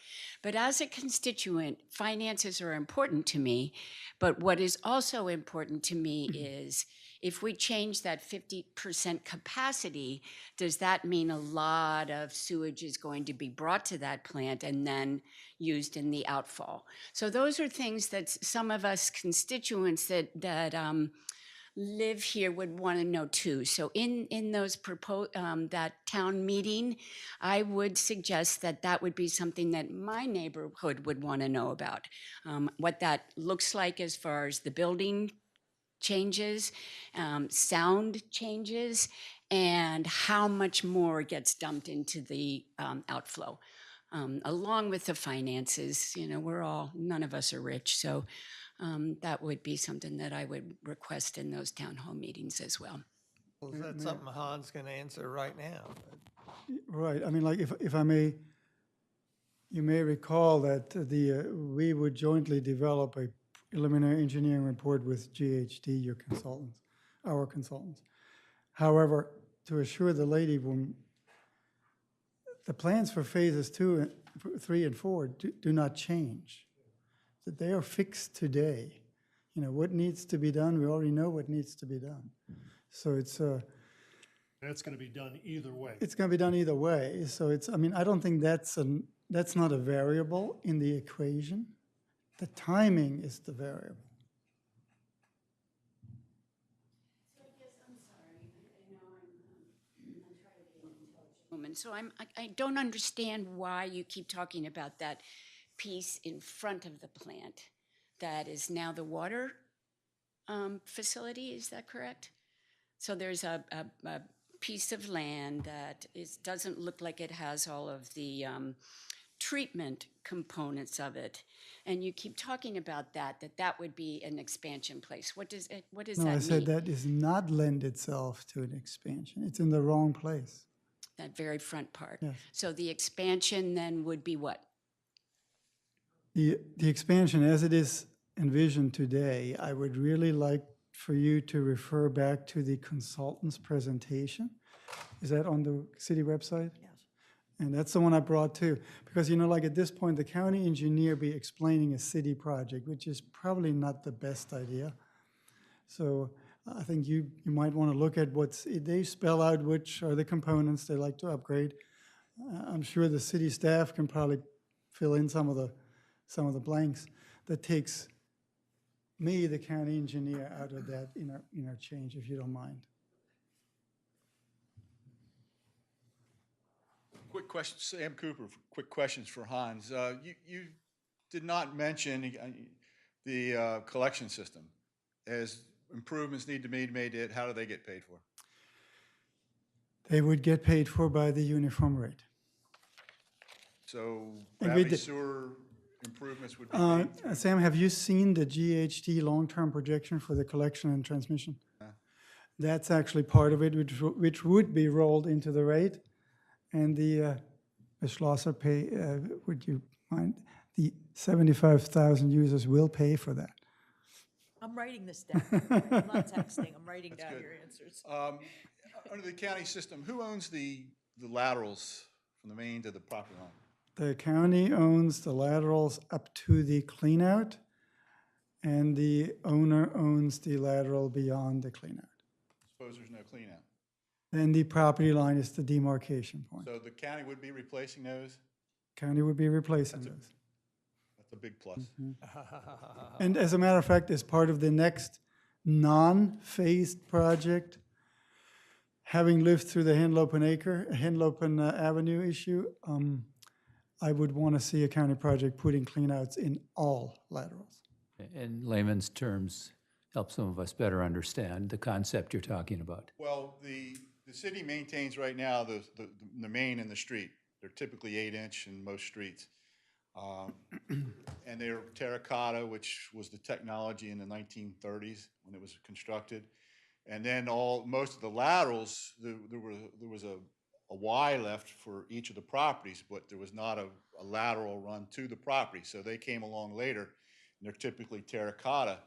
But as a constituent, finances are important to me. But what is also important to me is if we change that 50% capacity, does that mean a lot of sewage is going to be brought to that plant and then used in the outfall? So those are things that some of us constituents that live here would want to know too. So in those that town meeting, I would suggest that would be something that my neighborhood would want to know about. What that looks like as far as the building changes, sound changes, and how much more gets dumped into the outflow. Along with the finances, none of us are rich, so that would be something that I would request in those town hall meetings as well. Well, is that something Hans can answer right now? Right, I mean, like, if I may, You may recall that we would jointly develop a preliminary engineering report with GHD, your consultants, our consultants. However, to assure the lady, when the plans for phases 2, 3, and 4 do not change, that they are fixed today. You know, what needs to be done, we already know what needs to be done. So it's That's going to be done either way. it's going to be done either way. So I mean, I don't think that's not a variable in the equation. The timing is the variable. Woman, so I don't understand why you keep talking about that piece in front of the plant that is now the water facility, is that correct? So there's a piece of land that doesn't look like it has all of the treatment components of it. And you keep talking about that would be an expansion place. What does that No, mean? I said that does not lend itself to an expansion. It's in the wrong place. That very front part. Yes. So the expansion then would be what? The expansion as it is envisioned today, I would really like for you to refer back to the consultant's presentation. Is that on the city website? Yes. And that's the one I brought too. Because, you know, like at this point, the county engineer be explaining a city project, which is probably not the best idea. So I think you might want to look at they spell out which are the components they like to upgrade. I'm sure the city staff can probably fill in some of the blanks. That takes me, the county engineer, out of that in our change, if you don't mind. Quick question, Sam Cooper, quick questions for Hans. You did not mention the collection system. As improvements need to be made, how do they get paid for? They would get paid for by the uniform rate. So And we gravity did- sewer improvements would be paid through? Sam, have you seen the GHD long-term projection for the collection and transmission? That's actually part of it, which would be rolled into the rate. And the, Ms. Schlosser, would you mind? The 75,000 users will pay for that. I'm writing this down. I'm not texting, I'm writing down good. your answers. Under the county system, who owns the laterals from the main to the property line? The county owns the laterals up to the cleanout, and the owner owns the lateral beyond the cleanout. Suppose there's no clean out. Then the property line is the demarcation point. So the county would be replacing those? County would be replacing those. That's a big plus. And as a matter of fact, as part of the next non-phased project, having lived through the Henlopen Avenue issue, I would want to see a county project putting cleanouts in all laterals. In layman's terms, help some of us better understand the concept you're talking about. Well, the city maintains right now the main and the street. They're typically 8-inch in most streets. And they're terracotta, which was the technology in the 1930s when it was constructed. And then most of the laterals, there was a Y left for each of the properties, but there was not a lateral run to the property. So they came along later, and they're typically terracotta.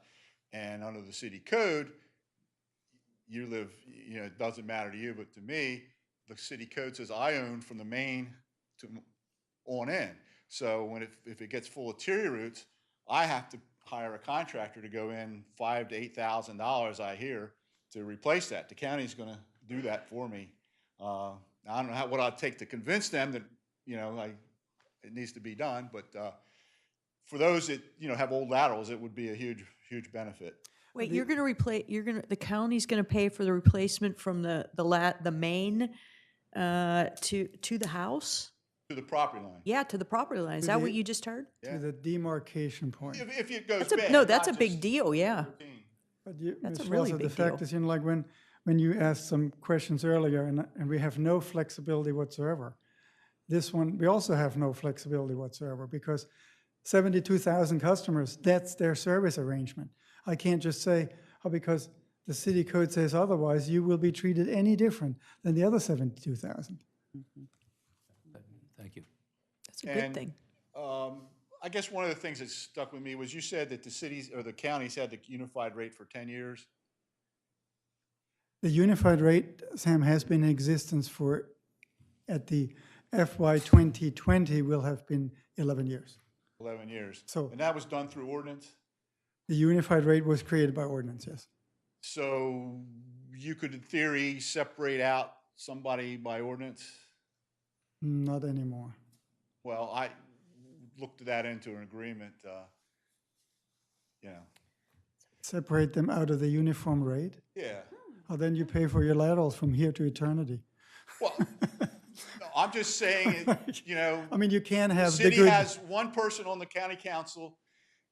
And under the city code, you live, it doesn't matter to you, but to me, the city code says I own from the main to on in. So if it gets full of Terry roots, I have to hire a contractor to go in $5,000 to $8,000, I hear, to replace that. The county's going to do that for me. I don't know what I'd take to convince them that it needs to be done, but for those that have old laterals, it would be a huge benefit. Wait, you're gonna replace, the county's gonna pay for the replacement from the main to the house? To the property line. Yeah, to the property line. Is that what you just heard? To the demarcation point. If it goes That's bad. no, that's a not big just deal, yeah. routine. But That's Ms. a really Schlosser, big the fact deal. is, like when you asked some questions earlier, and we have no flexibility whatsoever. This one, we also have no flexibility whatsoever, because 72,000 customers, that's their service arrangement. I can't just say, because the city code says otherwise, you will be treated any different than the other 72,000. Thank you. That's a good thing. I guess one of the things that stuck with me was you said that the cities or the counties had the unified rate for 10 years. The unified rate, Sam, has been in existence for, at the FY 2020 will have been 11 years. 11 years. So- And that was done through ordinance? The unified rate was created by ordinance, yes. So you could, in theory, separate out somebody by ordinance? Not anymore. Well, I looked that into an agreement, you know. Separate them out of the uniform rate? Yeah. Oh, then you pay for your laterals from here to eternity. Well, no, I'm just saying, you know, I mean, you can't the have the city good. has one person on the county council.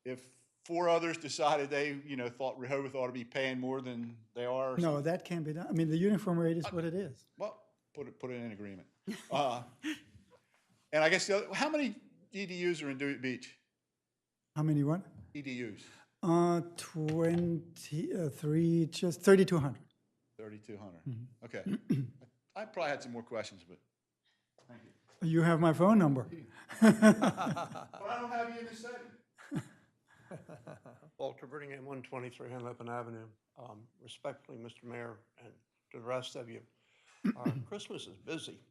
If 4 others decided they, you know, thought Rehoboth ought to be paying more than they are. No, that can't be done. I mean, the uniform rate is what it is. Well, put it in agreement. And I guess how many EDUs are in Dewey Beach? How many what? EDUs, 23, just 3,200. 3,200. Okay. I probably had some more questions, but thank you. You have my phone number. But I don't have you in the setting. Walter Brittingham, 123 Henlopen Avenue. Respectfully, Mr. Mayor, and to the rest of you, Christmas is busy.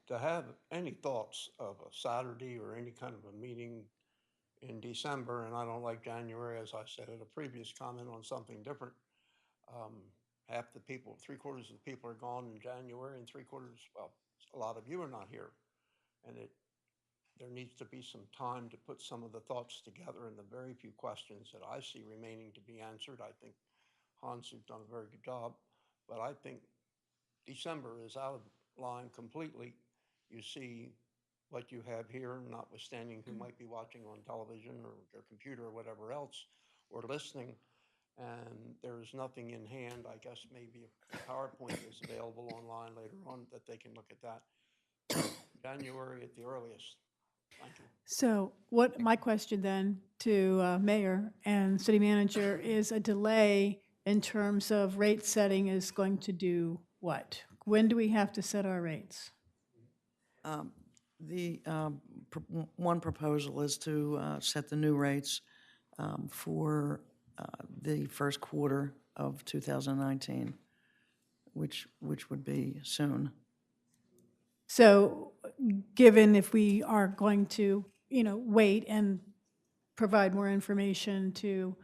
To have any thoughts of a Saturday or any kind of a meeting in December, and I don't like January, as I said at a previous comment on something different. Half the people, 3/4 of the people are gone in January, and 3/4, well, a lot of you are not here. And there needs to be some time to put some of the thoughts together and the very few questions that I see remaining to be answered. I think Hans, you've done a very good job, but I think December is out of line completely. You see what you have here, notwithstanding who might be watching on television or their computer or whatever else, or listening, and there is nothing in hand. I guess maybe a PowerPoint is available online later on that they can look at that. January at the earliest. Thank you. So my question then to Mayor and City Manager is a delay in terms of rate setting is going to do what? When do we have to set our rates? One proposal is to set the new rates for the first quarter of 2019, which would be soon. So given if we are going to, wait and provide more information to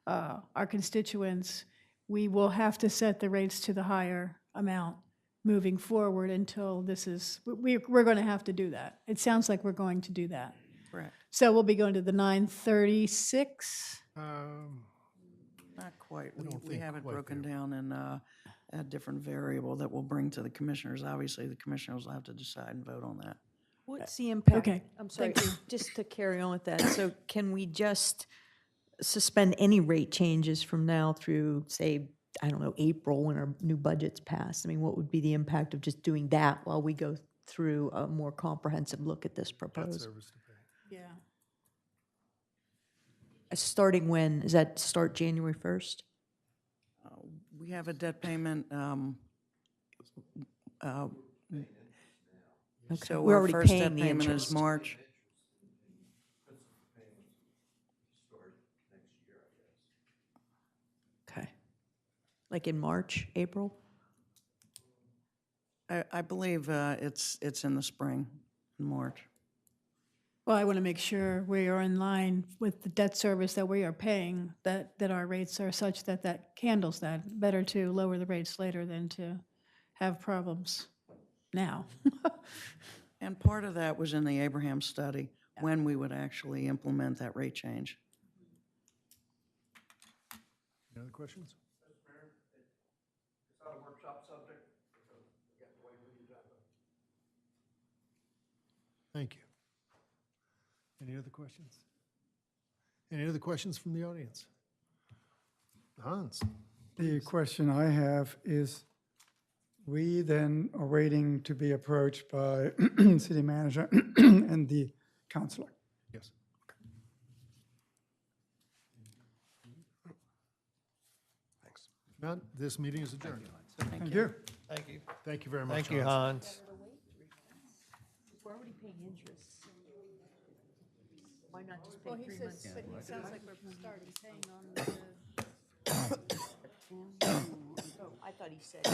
our constituents, we will have to set the rates to the higher amount moving forward until this is, we're going to have to do that. It sounds like we're going to do that. Correct. So we'll be going to the 936? Not quite. don't We think have it quite broken down in a different variable that we'll bring to the commissioners. Obviously, the commissioners will have to decide and vote on that. What's the impact? Okay, I'm sorry, thank you. just to carry on with that. So can we just suspend any rate changes from now through, say, I don't know, April when our new budget's passed? I mean, what would be the impact of just doing that while we go through a more comprehensive look at this Debt proposal? service to pay. Yeah. Starting when? Does that start January 1st? We have a debt payment. Okay, So we're our already first paying debt the payment is interest. March. Okay. Like in March, April? I believe it's in the spring, in March. Well, I want to make sure we are in line with the debt service that we are paying, that our rates are such that that handles that. Better to lower the rates later than to have problems now. And part of that was in the Abraham study, when we would actually implement that rate change. Any other questions? It's not a workshop subject, so we have to wait for the agenda. Thank you. Any other questions? Any other questions from the audience? Hans? The question I have is, we then are waiting to be approached by city manager and the councilor. Yes. Thanks. If not, this meeting is adjourned. Thank you. Thank you. Thank you very much, Thank you, Hans. Hans. We're already paying interest. Why not just Well, pay he 3 says, months? but it sounds like we're starting paying on the, Oh, I thought he said